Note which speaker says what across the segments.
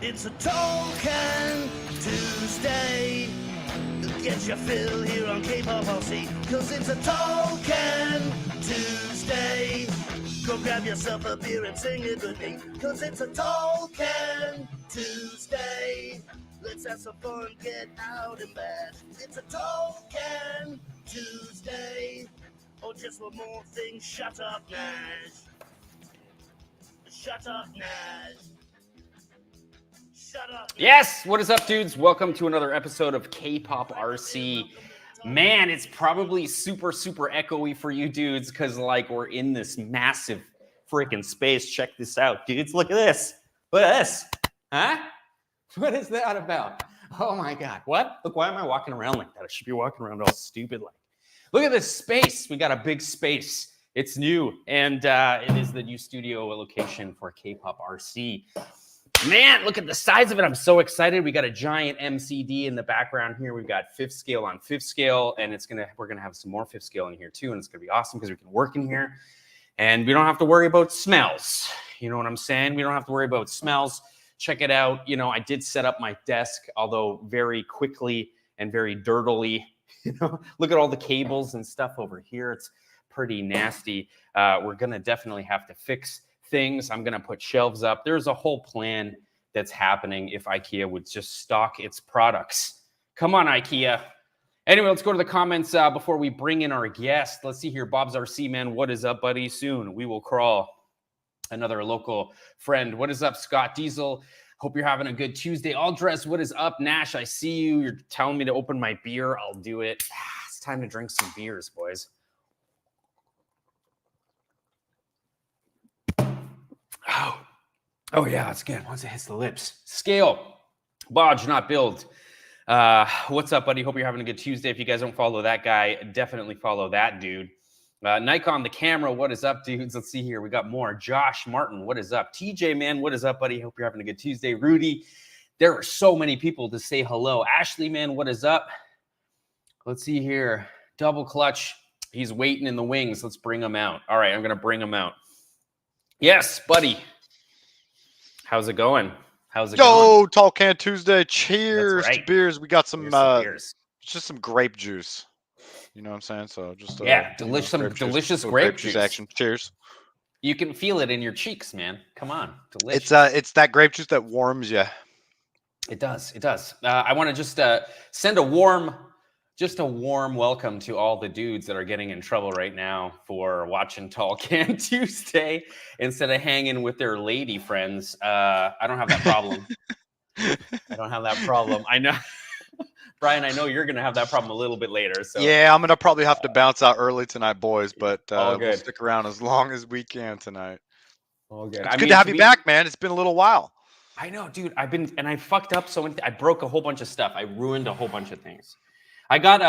Speaker 1: It's a Tolkien Tuesday. Get your fill here on K-pop RC, cause it's a Tolkien Tuesday. Go grab yourself a beer and sing it with me, cause it's a Tolkien Tuesday. Let's have some fun, get out and bash. It's a Tolkien Tuesday. Oh, just one more thing, shut up, Nash. Shut up, Nash. Shut up.
Speaker 2: Yes, what is up, dudes? Welcome to another episode of K-pop RC. Man, it's probably super echoey for you dudes because, like, we're in this massive freaking space. Check this out, dudes. Look at this. Look at this. Huh? What is that about? Oh, my God. What? Look, why am I walking around like that? I should be walking around all stupid like. Look at this space. We got a big space. It's new, and it is the new studio location for K-pop RC. Man, look at the size of it. I'm so excited. We got a giant MCD in the background here. We've got fifth scale on fifth scale, and we're gonna have some more fifth scale in here too, and it's gonna be awesome because we can work in here, and we don't have to worry about smells. You know what I'm saying? We don't have to worry about smells. Check it out. You know, I did set up my desk, although very quickly and very dirtily. You know, look at all the cables and stuff over here. It's pretty nasty. We're gonna definitely have to fix things. I'm going to put shelves up. There's a whole plan that's happening if IKEA would just stock its products. Come on, IKEA. Anyway, let's go to the comments before we bring in our guest. Let's see here. Bob's RC, man. What is up, buddy? Soon we will crawl. Another local friend. What is up, Scott Diesel? Hope you're having a good Tuesday. Aldress, what is up? Nash, I see you. You're telling me to open my beer. I'll do it. It's time to drink some beers, boys. Oh yeah, that's good. Once it hits the lips. Scale. Bodge, not build. What's up, buddy? Hope you're having a good Tuesday. If you guys don't follow that guy, definitely follow that dude. Nikon the camera, what is up, dudes? Let's see here. We got more. Josh Martin, what is up? TJ, man, what is up, buddy? Hope you're having a good Tuesday. Rudy, there are so many people to say hello. Ashley, man, what is up? Let's see here. Double clutch. He's waiting in the wings. Let's bring him out. All right, I'm going to bring him out. Yes, buddy. How's it going? How's it going?
Speaker 3: Yo, Tolkien Tuesday. Cheers
Speaker 2: right.
Speaker 3: to beers. We got some
Speaker 2: beers.
Speaker 3: It's just some grape juice. You know what I'm saying? So just
Speaker 2: delicious grape juice
Speaker 3: action. Cheers.
Speaker 2: You can feel it in your cheeks, man. Come on. Delicious.
Speaker 3: It's that grape juice that warms you.
Speaker 2: It does. It does. I want to just send a warm welcome to all the dudes that are getting in trouble right now for watching Tolkien Tuesday instead of hanging with their lady friends. I don't have that problem. I know, Brian, I know you're going to have that problem a little bit later. So
Speaker 3: yeah, I'm going to probably have to bounce out early tonight, boys, but
Speaker 2: all good.
Speaker 3: We'll stick around as long as we can tonight.
Speaker 2: All good.
Speaker 3: It's good to have you back, man. It's been a little while.
Speaker 2: I know, dude. I fucked up I broke a whole bunch of stuff. I ruined a whole bunch of things. I got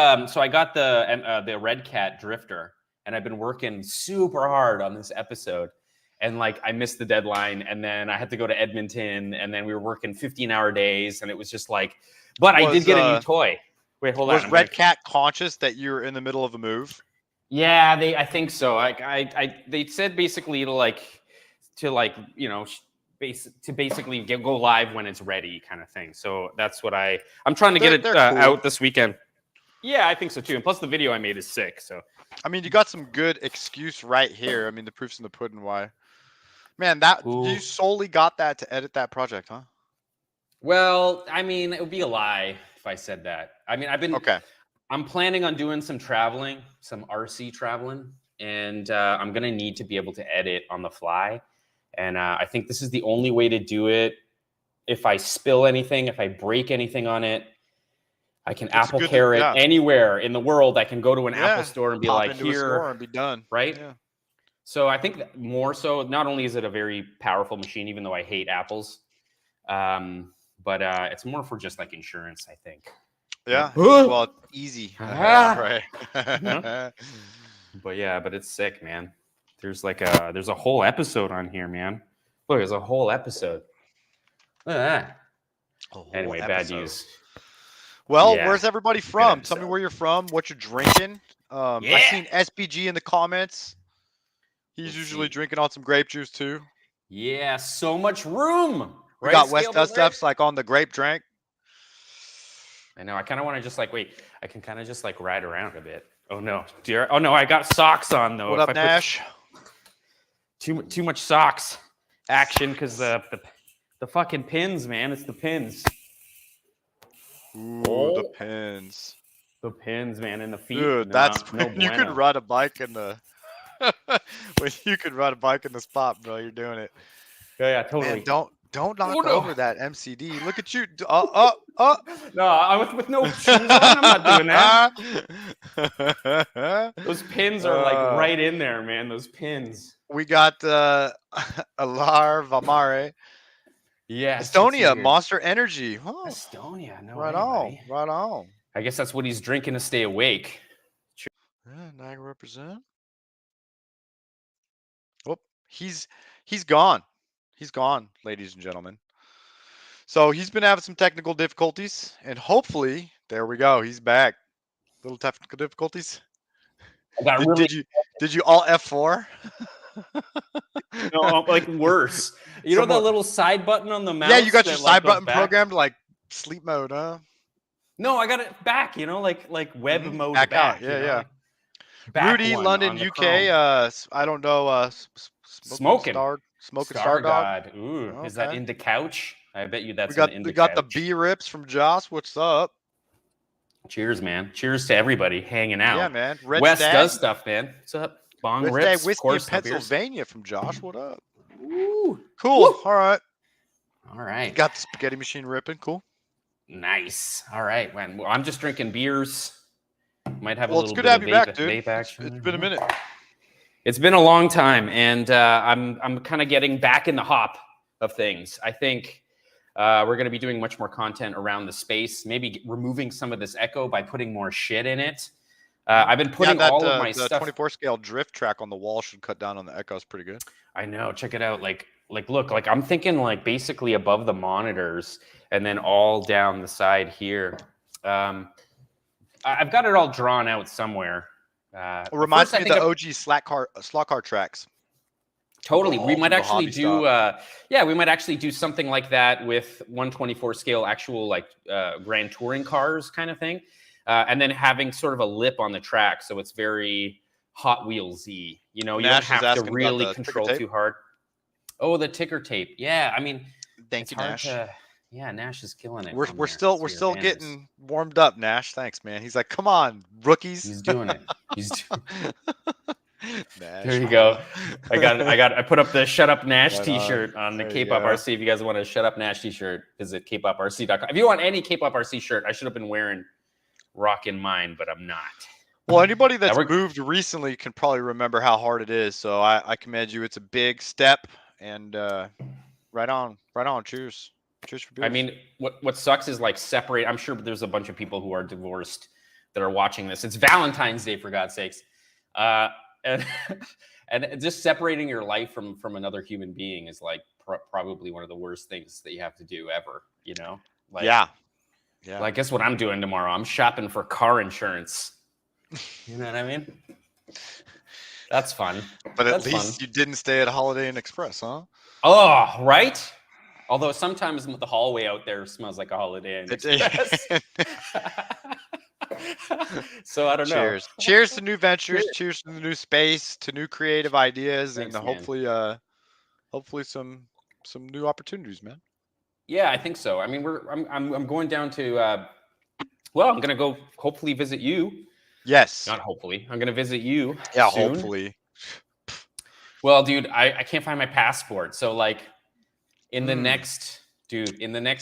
Speaker 2: the Redcat drifter, and I've been working super hard on this episode, and like I missed the deadline, and then I had to go to Edmonton, and then we were working 15-hour days, and it was just like But I did get a new toy. Wait, hold on.
Speaker 3: Was Redcat conscious that you were in the middle of a move?
Speaker 2: Yeah, I think so. They said basically to basically go live when it's ready, kind of thing. So that's what I'm trying to get it
Speaker 3: cool.
Speaker 2: out this weekend. Yeah, I think so too. And plus, the video I made is sick. So
Speaker 3: I mean, you got some good excuse right here. I mean, the proof's in the pudding. Why, man? You solely got that to edit that project, huh?
Speaker 2: Well, I mean, it would be a lie if I said that. I mean, I'm planning on doing some traveling, some RC traveling, and I'm gonna need to be able to edit on the fly. And I think this is the only way to do it. If I spill anything, if I break anything on it, I can Apple Care it anywhere in the world. I can go to an Apple store and be like, here,
Speaker 3: and be done.
Speaker 2: Right?
Speaker 3: Yeah.
Speaker 2: So I think that more so, not only is it a very powerful machine, even though I hate Apples, but it's more for just like insurance, I think.
Speaker 3: Yeah. Well, easy. Right.
Speaker 2: But it's sick, man. There's a whole episode on here, man. Look, there's a whole episode. Look at that. Anyway, bad news.
Speaker 3: Well, where's everybody from? Tell me where you're from, what you're drinking. I've seen SBG in the comments. He's usually drinking on some grape juice too.
Speaker 2: Yeah, so much room.
Speaker 3: We got West Steps like on the grape drink.
Speaker 2: I know. I kind of want to just like wait. I can kind of just like ride around a bit. Oh no, dear. Oh no, I got socks on though.
Speaker 3: What up, Nash?
Speaker 2: Too much socks action because the fucking pins, man. It's the pins.
Speaker 3: Ooh, the pins.
Speaker 2: The pins, man, and the feet.
Speaker 3: Dude, that's when you could ride a bike in the. When you could ride a bike in the spot, bro, you're doing it.
Speaker 2: Yeah, totally.
Speaker 3: Man, don't knock over that MCD. Look at you.
Speaker 2: No, I was with no shoes on. I'm not doing that. Those pins are like right in there, man. Those pins.
Speaker 3: We got Alar Vamare.
Speaker 2: Yeah.
Speaker 3: Estonia, Monster Energy. Oh,
Speaker 2: Estonia. No
Speaker 3: right
Speaker 2: way,
Speaker 3: on.
Speaker 2: buddy.
Speaker 3: Right on.
Speaker 2: I guess that's what he's drinking to stay awake.
Speaker 3: Yeah, Niagara represent. Oh, he's gone. He's gone, ladies and gentlemen. So he's been having some technical difficulties, and hopefully, there we go. He's back. Little technical difficulties. Did you all F4?
Speaker 2: No, like worse. You know the little side button on the mouse?
Speaker 3: Yeah, you got your side button programmed like sleep mode, huh?
Speaker 2: No, I got it back. You know, like web mode
Speaker 3: back
Speaker 2: back.
Speaker 3: out. Yeah,
Speaker 2: yeah.
Speaker 3: Rudy, London, UK. I don't know.
Speaker 2: Smoking
Speaker 3: Star God.
Speaker 2: Ooh, okay. Is that into couch? I bet you that's
Speaker 3: we got the B rips from Joss. What's up?
Speaker 2: Cheers, man. Cheers to everybody hanging out.
Speaker 3: Yeah, man.
Speaker 2: Wes does stuff, man. What's up? Bong
Speaker 3: Red
Speaker 2: rips.
Speaker 3: Whiskey
Speaker 2: of course,
Speaker 3: Pennsylvania from Josh. What up?
Speaker 2: Ooh.
Speaker 3: Cool. Woo. All right. Got the spaghetti machine ripping. Cool.
Speaker 2: Nice. All right. Well, I'm just drinking beers. Might have a
Speaker 3: it's
Speaker 2: little
Speaker 3: good
Speaker 2: bit
Speaker 3: to have
Speaker 2: of
Speaker 3: you back, dude.
Speaker 2: vape action.
Speaker 3: It's been a minute.
Speaker 2: It's been a long time, and I'm kind of getting back in the hop of things. I think we're going to be doing much more content around the space, maybe removing some of this echo by putting more shit in it. I've been putting all of my
Speaker 3: the
Speaker 2: stuff.
Speaker 3: 24 scale drift track on the wall should cut down on the echo. It's pretty good.
Speaker 2: I know. Check it out. Like look, like I'm thinking like basically above the monitors and then all down the side here. I've got it all drawn out somewhere.
Speaker 3: It reminds me of the OG slot car tracks.
Speaker 2: Totally. We might actually do we might actually do something like that with 124 scale actual like grand touring cars kind of thing. And then having sort of a lip on the track so it's very Hot Wheels-y. You know, you don't have to really control too hard. Oh, the ticker tape. Yeah, I mean,
Speaker 3: thank you, Nash.
Speaker 2: Yeah, Nash is killing it.
Speaker 3: We're still getting warmed up, Nash. Thanks, man. He's like, come on, rookies.
Speaker 2: He's doing it. There you go. I put up the Shut Up Nash t-shirt on the K-Pop RC. If you guys want a Shut Up Nash t-shirt, visit kpoprc.com. If you want any K-Pop RC shirt, I should have been rocking mine, but I'm not.
Speaker 3: Well, anybody that's moved recently can probably remember how hard it is. So I commend you. It's a big step, and right on. Cheers. Cheers for beers.
Speaker 2: I mean, what sucks is like separate. I'm sure there's a bunch of people who are divorced that are watching this. It's Valentine's Day, for God's sakes. And just separating your life from another human being is like probably one of the worst things that you have to do ever, you know? Like,
Speaker 3: yeah. Yeah.
Speaker 2: Well, I guess what I'm doing tomorrow, I'm shopping for car insurance. You know what I mean? That's fun.
Speaker 3: But at
Speaker 2: That's fun.
Speaker 3: least you didn't stay at Holiday Inn Express, huh?
Speaker 2: Oh, right? Although sometimes the hallway out there smells like a Holiday Inn
Speaker 3: It-
Speaker 2: Express. So I don't know.
Speaker 3: Cheers. Cheers to new ventures.
Speaker 2: Cheers.
Speaker 3: Cheers to the new space, to new creative ideas,
Speaker 2: Thanks,
Speaker 3: and
Speaker 2: man.
Speaker 3: hopefully some new opportunities, man.
Speaker 2: Yeah, I think so. I mean, I'm going down to well, I'm gonna go hopefully visit you.
Speaker 3: Yes.
Speaker 2: Not hopefully. I'm gonna visit you.
Speaker 3: Yeah,
Speaker 2: soon.
Speaker 3: hopefully.
Speaker 2: Well, dude, I can't find my passport. So like in the next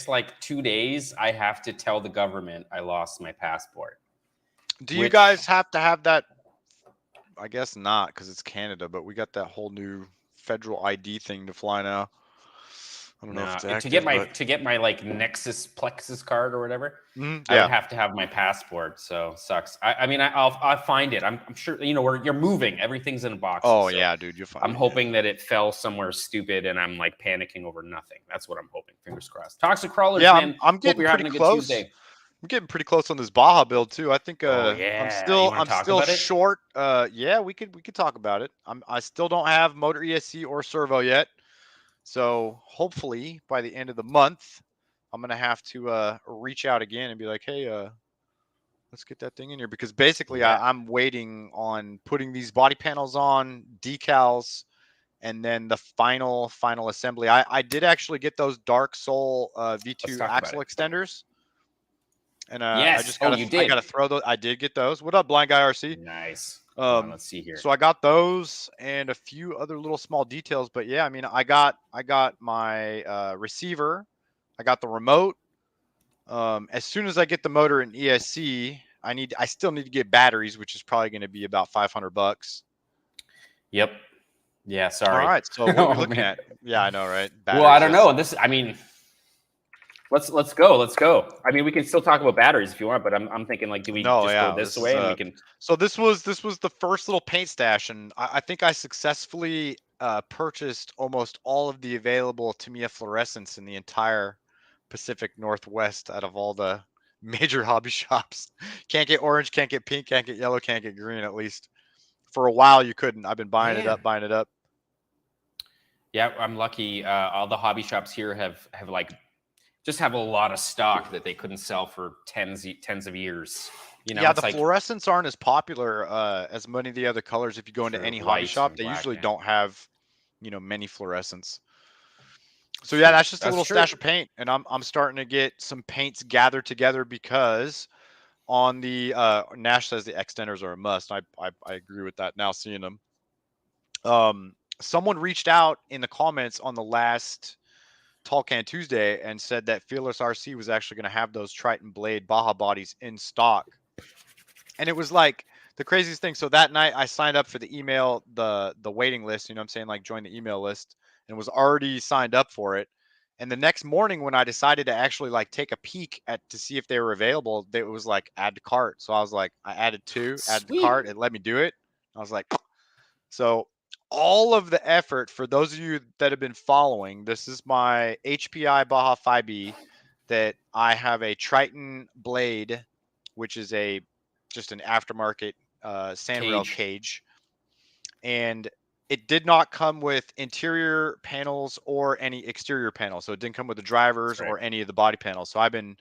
Speaker 2: like 2 days, I have to tell the government I lost my passport.
Speaker 3: Do you guys have to have that? I guess not, because it's Canada, but we got that whole new federal ID thing to fly now. I don't know if it's active,
Speaker 2: to get my like Nexus Plexus card or whatever.
Speaker 3: yeah.
Speaker 2: I would have to have my passport, so sucks. I mean, I'll find it. I'm sure you're moving. Everything's in a box.
Speaker 3: Oh
Speaker 2: so
Speaker 3: yeah, dude, you'll find
Speaker 2: I'm hoping that it fell somewhere stupid, and I'm like panicking over nothing. That's what I'm hoping. Fingers crossed. Toxic crawlers,
Speaker 3: Yeah,
Speaker 2: man.
Speaker 3: I'm
Speaker 2: Hope
Speaker 3: getting
Speaker 2: you're having
Speaker 3: pretty
Speaker 2: a good
Speaker 3: close.
Speaker 2: Tuesday.
Speaker 3: I'm getting pretty close on this Baja build too. I think
Speaker 2: Oh, yeah.
Speaker 3: I'm still short. Yeah, we could talk about it. I still don't have motor ESC or servo yet. So hopefully by the end of the month, I'm gonna have to reach out again and be like, hey, let's get that thing in here, because basically I'm waiting on putting these body panels on, decals, and then the final assembly. I did actually get those Dark Soul V2 axle extenders. And
Speaker 2: yes.
Speaker 3: I just gotta,
Speaker 2: you did.
Speaker 3: I gotta throw those. I did get those. What up, Blind Guy RC?
Speaker 2: Nice. Let's see here.
Speaker 3: So I got those and a few other little small details, but yeah, I mean, I got my receiver, I got the remote. As soon as I get the motor and ESC, I still need to get batteries, which is probably going to be about $500.
Speaker 2: Yep. Yeah. Sorry.
Speaker 3: All right. So what are we looking at? Yeah, I know, right?
Speaker 2: Well, I don't know. I mean, let's go. Let's go. I mean, we can still talk about batteries if you want, but I'm thinking like, do we go this way and we can?
Speaker 3: So this was the first little paint stash, and I think I successfully purchased almost all of the available Tamiya fluorescents in the entire Pacific Northwest out of all the major hobby shops. Can't get orange, can't get pink, can't get yellow, can't get green. At least for a while you couldn't. I've been buying it up.
Speaker 2: Yeah, I'm lucky. All the hobby shops here have like just have a lot of stock that they couldn't sell for tens of years. You know,
Speaker 3: yeah, the fluorescents aren't as popular as many of the other colors. If you go into any hobby shop, they usually don't have, many fluorescents. So yeah, that's just a little stash of paint, and I'm starting to get some paints gathered together, because on the Nash says the extenders are a must. I agree with that now, seeing them. Someone reached out in the comments on the last Tall Can Tuesday and said that Fearless RC was actually going to have those Triton Blade Baja bodies in stock. And it was like the craziest thing. So that night I signed up for the email, the waiting list, what I'm saying, like join the email list, and was already signed up for it. And the next morning when I decided to actually like take a peek to see if they were available, it was like add to cart. So I was like, I added 2, add to cart, it let me do it. I was like, so all of the effort, for those of you that have been following, this is my HPI Baja 5B that I have a Triton Blade, which is just an aftermarket sandrail cage. And it did not come with interior panels or any exterior panels. So it didn't come with the drivers or any of the body panels. So I've been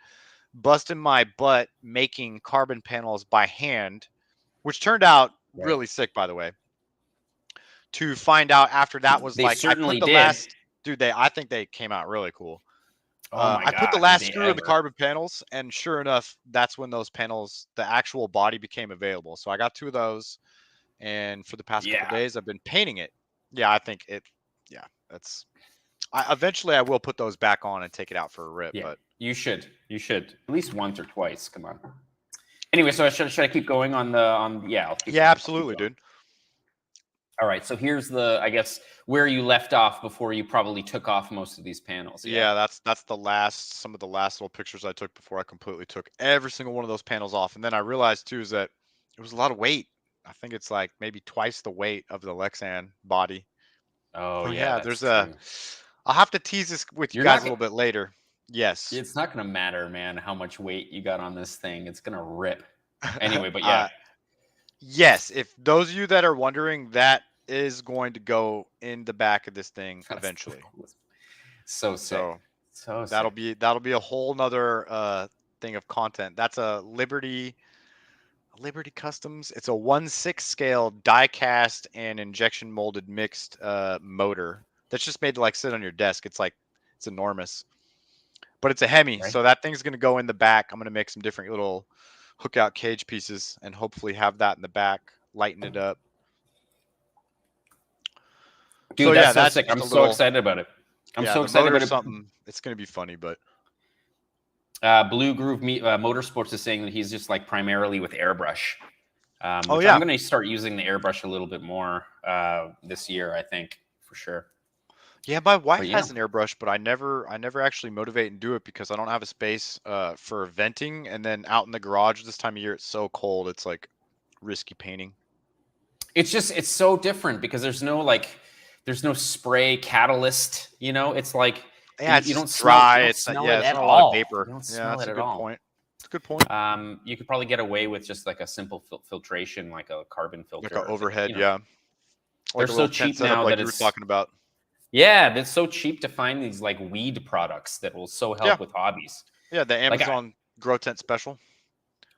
Speaker 3: busting my butt making carbon panels by hand, which turned out really sick, by the way. To find out after that was I put the last, dude, I think they came out really cool. I put the last screw in the carbon panels, and sure enough, that's when those panels, the actual body, became available. So I got 2 of those, and for the past couple days, I've been painting it. Yeah, I think it. Yeah, eventually I will put those back on and take it out for a rip.
Speaker 2: Yeah,
Speaker 3: but
Speaker 2: you should at least once or twice. Come on. Anyway, so should I keep going on the yeah?
Speaker 3: Absolutely, dude.
Speaker 2: All right, so here's I guess where you left off before you probably took off most of these panels.
Speaker 3: Yeah, that's some of the last little pictures I took before I completely took every single one of those panels off. And then I realized too is that it was a lot of weight. I think it's like maybe twice the weight of the Lexan body.
Speaker 2: Oh yeah,
Speaker 3: there's I'll have to tease this with you guys a little bit later. Yes.
Speaker 2: It's not gonna matter, man, how much weight you got on this thing. It's gonna rip. Anyway, but
Speaker 3: Uh,
Speaker 2: yeah.
Speaker 3: yes. If those of you that are wondering, that is going to go in the back of this thing
Speaker 2: That's
Speaker 3: eventually.
Speaker 2: so sick.
Speaker 3: So
Speaker 2: So
Speaker 3: that'll
Speaker 2: sick.
Speaker 3: be a whole nother thing of content. That's a Liberty Customs. It's a 1/6 scale die cast and injection molded mixed motor that's just made to like sit on your desk. It's enormous, but it's a Hemi,
Speaker 2: Right?
Speaker 3: so that thing's gonna go in the back. I'm gonna make some different little hook out cage pieces and hopefully have that in the back, lighten it up.
Speaker 2: Dude,
Speaker 3: So yeah,
Speaker 2: that's so
Speaker 3: that's
Speaker 2: sick.
Speaker 3: just
Speaker 2: I'm
Speaker 3: a
Speaker 2: so
Speaker 3: little.
Speaker 2: excited about it. I'm
Speaker 3: Yeah,
Speaker 2: so
Speaker 3: the
Speaker 2: excited
Speaker 3: motor's
Speaker 2: about it.
Speaker 3: something. It's gonna be funny, but
Speaker 2: Blue Groove Motorsports is saying that he's just like primarily with airbrush,
Speaker 3: oh
Speaker 2: which I'm
Speaker 3: yeah,
Speaker 2: going to start using the airbrush a little bit more this year, I think, for sure.
Speaker 3: yeah. My wife
Speaker 2: But yeah,
Speaker 3: has an airbrush, but I never actually motivate and do it because I don't have a space for venting, and then out in the garage this time of year it's so cold. It's like risky painting.
Speaker 2: it's so different because there's no spray catalyst. You know, it's like
Speaker 3: Yeah, it's
Speaker 2: you don't
Speaker 3: just dry.
Speaker 2: smell
Speaker 3: Yeah,
Speaker 2: it
Speaker 3: it's
Speaker 2: at
Speaker 3: not a lot of
Speaker 2: all.
Speaker 3: vapor.
Speaker 2: You don't
Speaker 3: Yeah,
Speaker 2: smell
Speaker 3: that's
Speaker 2: it
Speaker 3: a
Speaker 2: at
Speaker 3: good
Speaker 2: all.
Speaker 3: point. It's a good point.
Speaker 2: You could probably get away with just like a simple filtration, like a carbon
Speaker 3: Like
Speaker 2: filter.
Speaker 3: an
Speaker 2: Or
Speaker 3: overhead,
Speaker 2: you know,
Speaker 3: yeah,
Speaker 2: they're
Speaker 3: like a
Speaker 2: so
Speaker 3: little tent
Speaker 2: cheap
Speaker 3: setup,
Speaker 2: now
Speaker 3: like
Speaker 2: that
Speaker 3: you were
Speaker 2: it's
Speaker 3: talking about.
Speaker 2: yeah, it's so cheap to find these like weed products that will so
Speaker 3: Yeah,
Speaker 2: help with hobbies.
Speaker 3: yeah, the
Speaker 2: Like
Speaker 3: Amazon Grow Tent Special.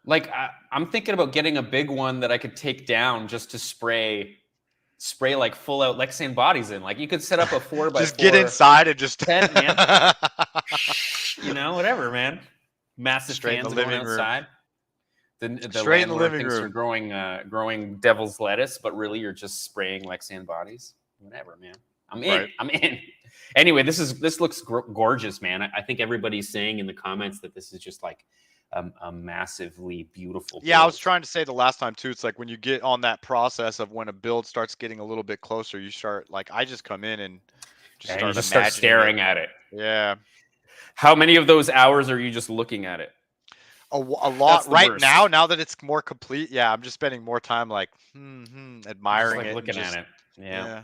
Speaker 2: I'm thinking about getting a big one that I could take down just to spray like full out Lexan bodies in. Like you could set up a 4 by
Speaker 3: Just get
Speaker 2: 4
Speaker 3: inside and just
Speaker 2: tent, man. You know, whatever, man. Massive
Speaker 3: straight in the
Speaker 2: fans going
Speaker 3: living room.
Speaker 2: outside. The
Speaker 3: Straight in the
Speaker 2: landlord
Speaker 3: living
Speaker 2: thinks you're
Speaker 3: room.
Speaker 2: growing devil's lettuce, but really you're just spraying Lexan bodies. Whatever, man. I'm in.
Speaker 3: Right.
Speaker 2: I'm in. Anyway, this looks gorgeous, man. I think everybody's saying in the comments that this is just like a massively beautiful.
Speaker 3: Yeah, I was
Speaker 2: build.
Speaker 3: trying to say the last time too. It's like when you get on that process of when a build starts getting a little bit closer, you start like I just come in and just
Speaker 2: And you
Speaker 3: start
Speaker 2: just start
Speaker 3: imagining
Speaker 2: staring
Speaker 3: it.
Speaker 2: at it.
Speaker 3: Yeah,
Speaker 2: How many of those hours are you just looking at it?
Speaker 3: a
Speaker 2: That's
Speaker 3: lot
Speaker 2: the
Speaker 3: right
Speaker 2: worst.
Speaker 3: now. Now that it's more complete, yeah, I'm just spending more time like
Speaker 2: Just
Speaker 3: admiring
Speaker 2: like
Speaker 3: it, and
Speaker 2: looking
Speaker 3: just
Speaker 2: at it. Yeah.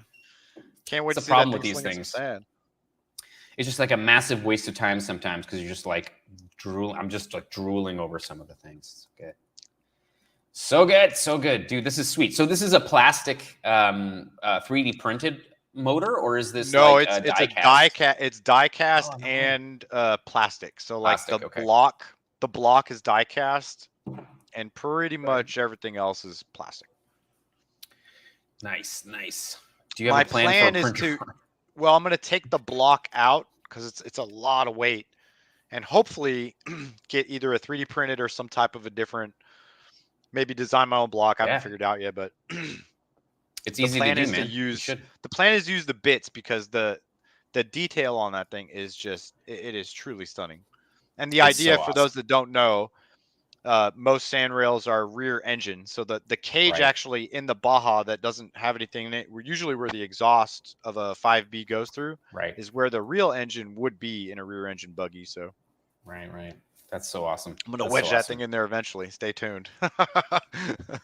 Speaker 3: can't wait
Speaker 2: It's
Speaker 3: to
Speaker 2: a
Speaker 3: see that
Speaker 2: problem with
Speaker 3: thing
Speaker 2: these
Speaker 3: slinging some
Speaker 2: things.
Speaker 3: sand.
Speaker 2: It's just like a massive waste of time sometimes because you're just like I'm just like drooling over some of the things. It's good. So good, so good, dude. This is sweet. So this is a plastic 3D printed motor, or is this
Speaker 3: No,
Speaker 2: like
Speaker 3: it's
Speaker 2: a
Speaker 3: it's a
Speaker 2: die cast?
Speaker 3: It's die cast
Speaker 2: Oh, no way.
Speaker 3: and plastic. So like
Speaker 2: Plastic. Okay.
Speaker 3: the block is die cast, and pretty
Speaker 2: Right.
Speaker 3: much everything else is plastic.
Speaker 2: Nice, nice. Do you have
Speaker 3: My
Speaker 2: a plan for a
Speaker 3: plan is
Speaker 2: printer?
Speaker 3: well, I'm gonna take the block out because it's a lot of weight, and hopefully get either a 3D printed or some type of a different, maybe design my own block. I haven't
Speaker 2: Yeah,
Speaker 3: figured out yet, but
Speaker 2: it's
Speaker 3: the
Speaker 2: easy to
Speaker 3: plan
Speaker 2: do,
Speaker 3: is to
Speaker 2: man. You
Speaker 3: use
Speaker 2: should.
Speaker 3: the bits because the detail on that thing is just it is truly stunning. And the
Speaker 2: It's
Speaker 3: idea
Speaker 2: so
Speaker 3: for
Speaker 2: awesome.
Speaker 3: those that don't know, most sand rails are rear engine, so the cage
Speaker 2: Right.
Speaker 3: actually in the Baja that doesn't have anything in it, usually where the exhaust of a 5B goes through,
Speaker 2: Right.
Speaker 3: is where the real engine would be in a rear engine buggy. So
Speaker 2: Right. That's so awesome.
Speaker 3: I'm gonna
Speaker 2: That's
Speaker 3: wedge
Speaker 2: so
Speaker 3: that
Speaker 2: awesome.
Speaker 3: thing in there eventually. Stay tuned.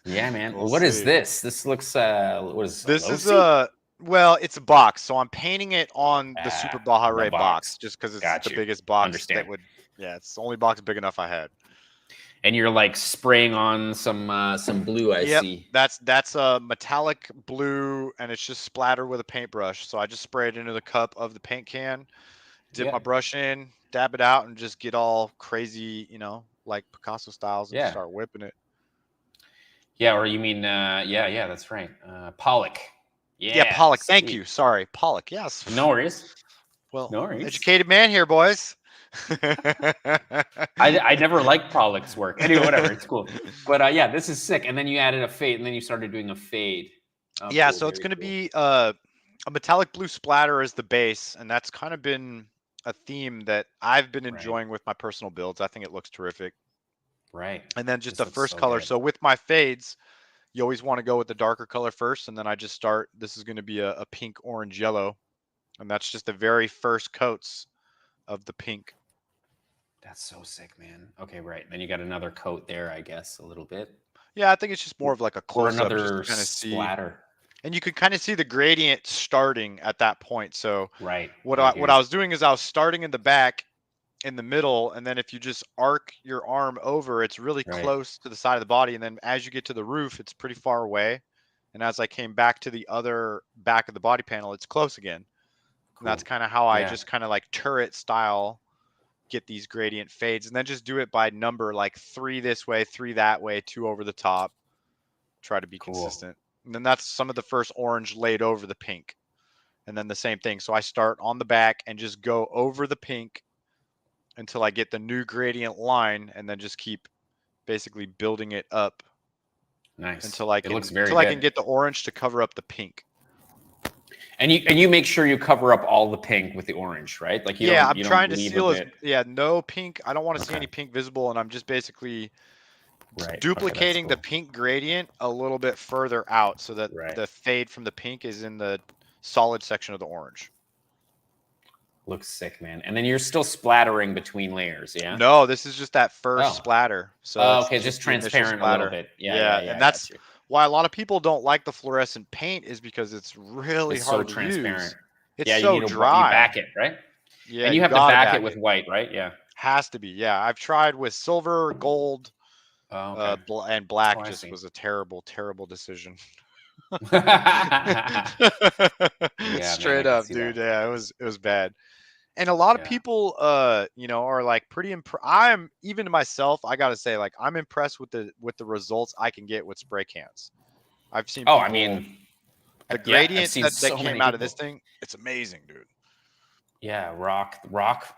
Speaker 2: Yeah, man.
Speaker 3: We'll
Speaker 2: What is
Speaker 3: see.
Speaker 2: this? This looks what is this, a
Speaker 3: This is
Speaker 2: Losi?
Speaker 3: well, it's a box, so I'm painting it on the Super Baja
Speaker 2: The
Speaker 3: Ray box
Speaker 2: box.
Speaker 3: just because it's
Speaker 2: Got
Speaker 3: the
Speaker 2: you.
Speaker 3: biggest box
Speaker 2: Understand.
Speaker 3: that would. Yeah, it's the only box big enough I had.
Speaker 2: And you're like spraying on some blue, I
Speaker 3: Yep,
Speaker 2: see.
Speaker 3: that's a metallic blue, and it's just splattered with a paintbrush. So I just spray it into the cup of the paint can, dip my
Speaker 2: Yep.
Speaker 3: brush in, dab it out, and just get all crazy, like Picasso styles, and just
Speaker 2: Yeah.
Speaker 3: start whipping it.
Speaker 2: Yeah, or you mean yeah, that's right. Pollock.
Speaker 3: Yeah,
Speaker 2: Yeah.
Speaker 3: Pollock. Thank
Speaker 2: Sweet.
Speaker 3: you. Sorry, Pollock. Yes.
Speaker 2: No worries.
Speaker 3: Well,
Speaker 2: No worries.
Speaker 3: educated man here, boys.
Speaker 2: I never liked Pollock's work. Anyway, whatever. It's cool. But yeah, this is sick. And then you added a fade, and then you started doing a fade. Oh,
Speaker 3: Yeah,
Speaker 2: cool.
Speaker 3: so it's
Speaker 2: Very
Speaker 3: going to
Speaker 2: cool.
Speaker 3: be a metallic blue splatter as the base, and that's kind of been a theme that I've been enjoying with my personal builds. I think it looks terrific.
Speaker 2: Right.
Speaker 3: And then just
Speaker 2: This
Speaker 3: the
Speaker 2: looks
Speaker 3: first
Speaker 2: so
Speaker 3: color.
Speaker 2: good.
Speaker 3: So with my fades, you always want to go with the darker color first, and then I just start. This is going to be a pink, orange, yellow, and that's just the very first coats of the pink.
Speaker 2: That's so sick, man. Okay, right. Then you got another coat there, I guess, a little bit.
Speaker 3: Yeah, I think it's just more of like a
Speaker 2: Or
Speaker 3: close up, just
Speaker 2: another
Speaker 3: to kind of see.
Speaker 2: splatter.
Speaker 3: And you can kind of see the gradient starting at that point. So
Speaker 2: Right.
Speaker 3: what
Speaker 2: Right
Speaker 3: I
Speaker 2: here.
Speaker 3: was doing is I was starting in the back, in the middle, and then if you just arc your arm over, it's really
Speaker 2: Right.
Speaker 3: close to the side of the body, and then as you get to the roof, it's pretty far away. And as I came back to the other back of the body panel, it's close again. And that's
Speaker 2: Cool.
Speaker 3: kind of how I
Speaker 2: Yeah.
Speaker 3: just kind of like turret style get these gradient fades, and then just do it by number, like 3 this way, 3 that way, 2 over the top. Try to be
Speaker 2: Cool.
Speaker 3: consistent. And then that's some of the first orange laid over the pink. And then the same thing. So I start on the back and just go over the pink until I get the new gradient line, and then just keep basically building it up
Speaker 2: Nice.
Speaker 3: until I
Speaker 2: It
Speaker 3: can
Speaker 2: looks very
Speaker 3: until I can
Speaker 2: good.
Speaker 3: get the orange to cover up the pink.
Speaker 2: And you make sure you cover up all the pink with the orange, right? Like you
Speaker 3: Yeah,
Speaker 2: don't
Speaker 3: I'm
Speaker 2: you
Speaker 3: trying
Speaker 2: don't
Speaker 3: to
Speaker 2: leave
Speaker 3: seal
Speaker 2: a
Speaker 3: as
Speaker 2: bit.
Speaker 3: no pink. I don't want to see
Speaker 2: Okay.
Speaker 3: any pink visible, and I'm just basically
Speaker 2: Right. Okay, that's
Speaker 3: duplicating the
Speaker 2: cool.
Speaker 3: pink gradient a little bit further out so that
Speaker 2: Right.
Speaker 3: the fade from the pink is in the solid section of the orange.
Speaker 2: Looks sick, man. And then you're still splattering between layers, yeah?
Speaker 3: No, this is just that first
Speaker 2: Oh.
Speaker 3: splatter. So
Speaker 2: Oh,
Speaker 3: it's
Speaker 2: okay, just
Speaker 3: the initial
Speaker 2: transparent a little
Speaker 3: splatter.
Speaker 2: bit. Yeah,
Speaker 3: And
Speaker 2: I
Speaker 3: that's
Speaker 2: got you.
Speaker 3: why a lot of people don't like the fluorescent paint, is because it's really
Speaker 2: It's so
Speaker 3: hard to
Speaker 2: transparent.
Speaker 3: use. It's
Speaker 2: Yeah, you
Speaker 3: so
Speaker 2: need to you
Speaker 3: dry.
Speaker 2: back it, right?
Speaker 3: Yeah,
Speaker 2: And you
Speaker 3: you
Speaker 2: have to
Speaker 3: gotta
Speaker 2: back it
Speaker 3: back
Speaker 2: with
Speaker 3: it.
Speaker 2: white, right? Yeah.
Speaker 3: Has to be. Yeah, I've tried with silver, gold,
Speaker 2: Oh, okay.
Speaker 3: and black.
Speaker 2: Oh, I
Speaker 3: Just
Speaker 2: see.
Speaker 3: was a terrible, terrible decision.
Speaker 2: Yeah, man, I
Speaker 3: Straight
Speaker 2: can
Speaker 3: up,
Speaker 2: see that.
Speaker 3: dude. Yeah, it was bad. And a lot of
Speaker 2: Yeah.
Speaker 3: people, are like pretty I'm, even to myself, I gotta say, like, I'm impressed with the results I can get with spray cans. I've seen
Speaker 2: Oh, I
Speaker 3: people,
Speaker 2: mean,
Speaker 3: the
Speaker 2: yeah, I've
Speaker 3: gradient
Speaker 2: seen
Speaker 3: that
Speaker 2: so
Speaker 3: came
Speaker 2: many
Speaker 3: out of this
Speaker 2: people.
Speaker 3: thing, it's amazing, dude.
Speaker 2: Yeah, rock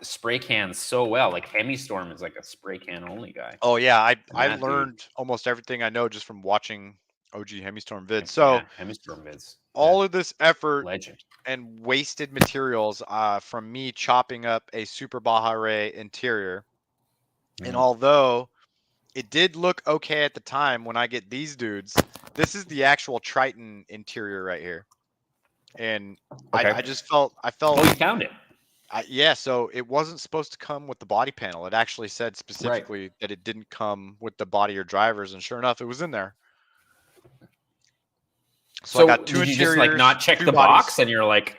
Speaker 2: spray cans so well. Like Storm is like a spray can only guy.
Speaker 3: Oh yeah,
Speaker 2: And
Speaker 3: I
Speaker 2: that dude,
Speaker 3: learned almost everything I know just from watching OG Hemistorm vids.
Speaker 2: yeah,
Speaker 3: So
Speaker 2: Storm vids. Yeah,
Speaker 3: all of this effort
Speaker 2: legend.
Speaker 3: and wasted materials, from me chopping up a Super Baja Ray interior. And
Speaker 2: Mhm.
Speaker 3: although it did look okay at the time, when I get these dudes, this is the actual Triton interior right here. And
Speaker 2: Okay.
Speaker 3: I just felt,
Speaker 2: Oh, you found it.
Speaker 3: yeah, so it wasn't supposed to come with the body panel. It actually said
Speaker 2: Right.
Speaker 3: specifically that it didn't come with the body or drivers, and sure enough, it was in there. So I
Speaker 2: So
Speaker 3: got 2
Speaker 2: did you just like
Speaker 3: interiors,
Speaker 2: not check
Speaker 3: 2
Speaker 2: the box
Speaker 3: bodies.
Speaker 2: and you're like,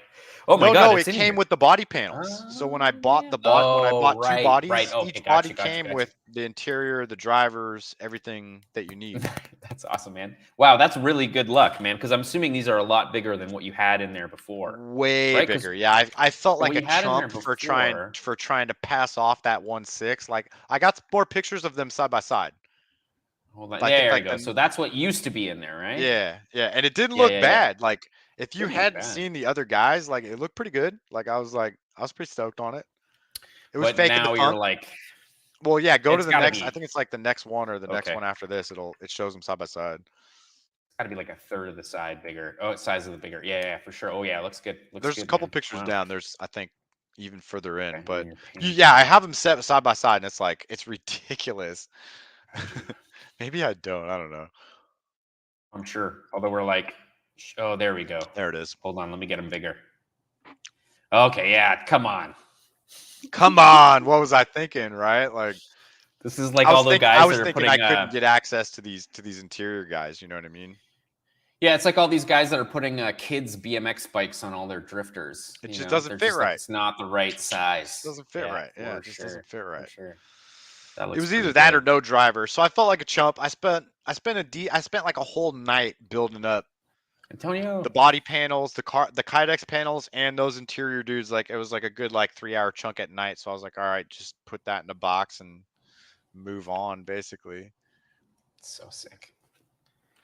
Speaker 2: oh my
Speaker 3: No,
Speaker 2: God,
Speaker 3: no,
Speaker 2: it's
Speaker 3: it
Speaker 2: in
Speaker 3: came
Speaker 2: here.
Speaker 3: with the body panels. So when I
Speaker 2: Oh,
Speaker 3: bought
Speaker 2: yeah.
Speaker 3: when I
Speaker 2: Oh,
Speaker 3: bought 2
Speaker 2: right, right.
Speaker 3: bodies,
Speaker 2: Okay,
Speaker 3: each body
Speaker 2: got
Speaker 3: came
Speaker 2: you.
Speaker 3: with the interior, the drivers, everything that you need.
Speaker 2: That's awesome, man. Wow, that's really good luck, man. Because I'm assuming these are a lot bigger than what you had in there before,
Speaker 3: Way
Speaker 2: right? Because
Speaker 3: bigger. Yeah, I felt
Speaker 2: what
Speaker 3: like a
Speaker 2: you had in there
Speaker 3: chump for
Speaker 2: before.
Speaker 3: trying to pass off that 1.6. Like, I got more pictures of them side by side.
Speaker 2: Hold on,
Speaker 3: I think
Speaker 2: there we
Speaker 3: like
Speaker 2: go. So that's what used to be in there, right?
Speaker 3: yeah, yeah, and it didn't
Speaker 2: Yeah,
Speaker 3: look
Speaker 2: yeah, yeah.
Speaker 3: bad. Like, if you
Speaker 2: Didn't look
Speaker 3: hadn't
Speaker 2: bad.
Speaker 3: seen the other guys, like, it looked pretty good. Like, I was pretty stoked on it. It was
Speaker 2: But
Speaker 3: fake in the
Speaker 2: now you're
Speaker 3: front.
Speaker 2: like,
Speaker 3: Well, yeah, go to
Speaker 2: it's
Speaker 3: the
Speaker 2: got to
Speaker 3: next. I
Speaker 2: be
Speaker 3: think it's like the next one or the next
Speaker 2: okay.
Speaker 3: one after this. It shows them side by side.
Speaker 2: Got to be like a third of the side bigger. Oh, size of the bigger. Yeah, yeah, for sure. Oh, yeah, looks good. Looks
Speaker 3: There's a
Speaker 2: good,
Speaker 3: couple
Speaker 2: man.
Speaker 3: pictures
Speaker 2: Wow.
Speaker 3: down. There's, I think, even further in,
Speaker 2: Okay, and then
Speaker 3: but
Speaker 2: you're painting.
Speaker 3: yeah, I have them set side by side, and it's like, it's ridiculous.
Speaker 2: Gotcha.
Speaker 3: Maybe I don't. I don't know.
Speaker 2: I'm sure. Although we're like, oh, there we go.
Speaker 3: There it is.
Speaker 2: Hold on, let me get them bigger. Okay, yeah, come on.
Speaker 3: Come on, what was I thinking? Right? Like,
Speaker 2: This is like
Speaker 3: I
Speaker 2: all
Speaker 3: was
Speaker 2: those
Speaker 3: thinking. I
Speaker 2: guys that
Speaker 3: was
Speaker 2: are
Speaker 3: thinking I
Speaker 2: putting
Speaker 3: couldn't get access to these interior guys. You know what I mean?
Speaker 2: yeah, it's like all these guys that are putting kids BMX bikes on all their drifters.
Speaker 3: It
Speaker 2: You
Speaker 3: just
Speaker 2: know,
Speaker 3: doesn't
Speaker 2: they're
Speaker 3: fit
Speaker 2: just like
Speaker 3: right.
Speaker 2: it's not the right size.
Speaker 3: Doesn't fit
Speaker 2: Yeah,
Speaker 3: right. Yeah,
Speaker 2: for
Speaker 3: it just doesn't
Speaker 2: sure,
Speaker 3: fit
Speaker 2: for
Speaker 3: right.
Speaker 2: sure. That
Speaker 3: It
Speaker 2: looks
Speaker 3: was
Speaker 2: pretty
Speaker 3: either that or
Speaker 2: good.
Speaker 3: no driver. So I felt like a chump. I spent like a whole night building up
Speaker 2: Antonio.
Speaker 3: the body panels, the Kydex panels, and those interior dudes. Like, it was like a good, like, 3-hour chunk at night. So I was like, all right, just put that in a box and move on, basically.
Speaker 2: So sick.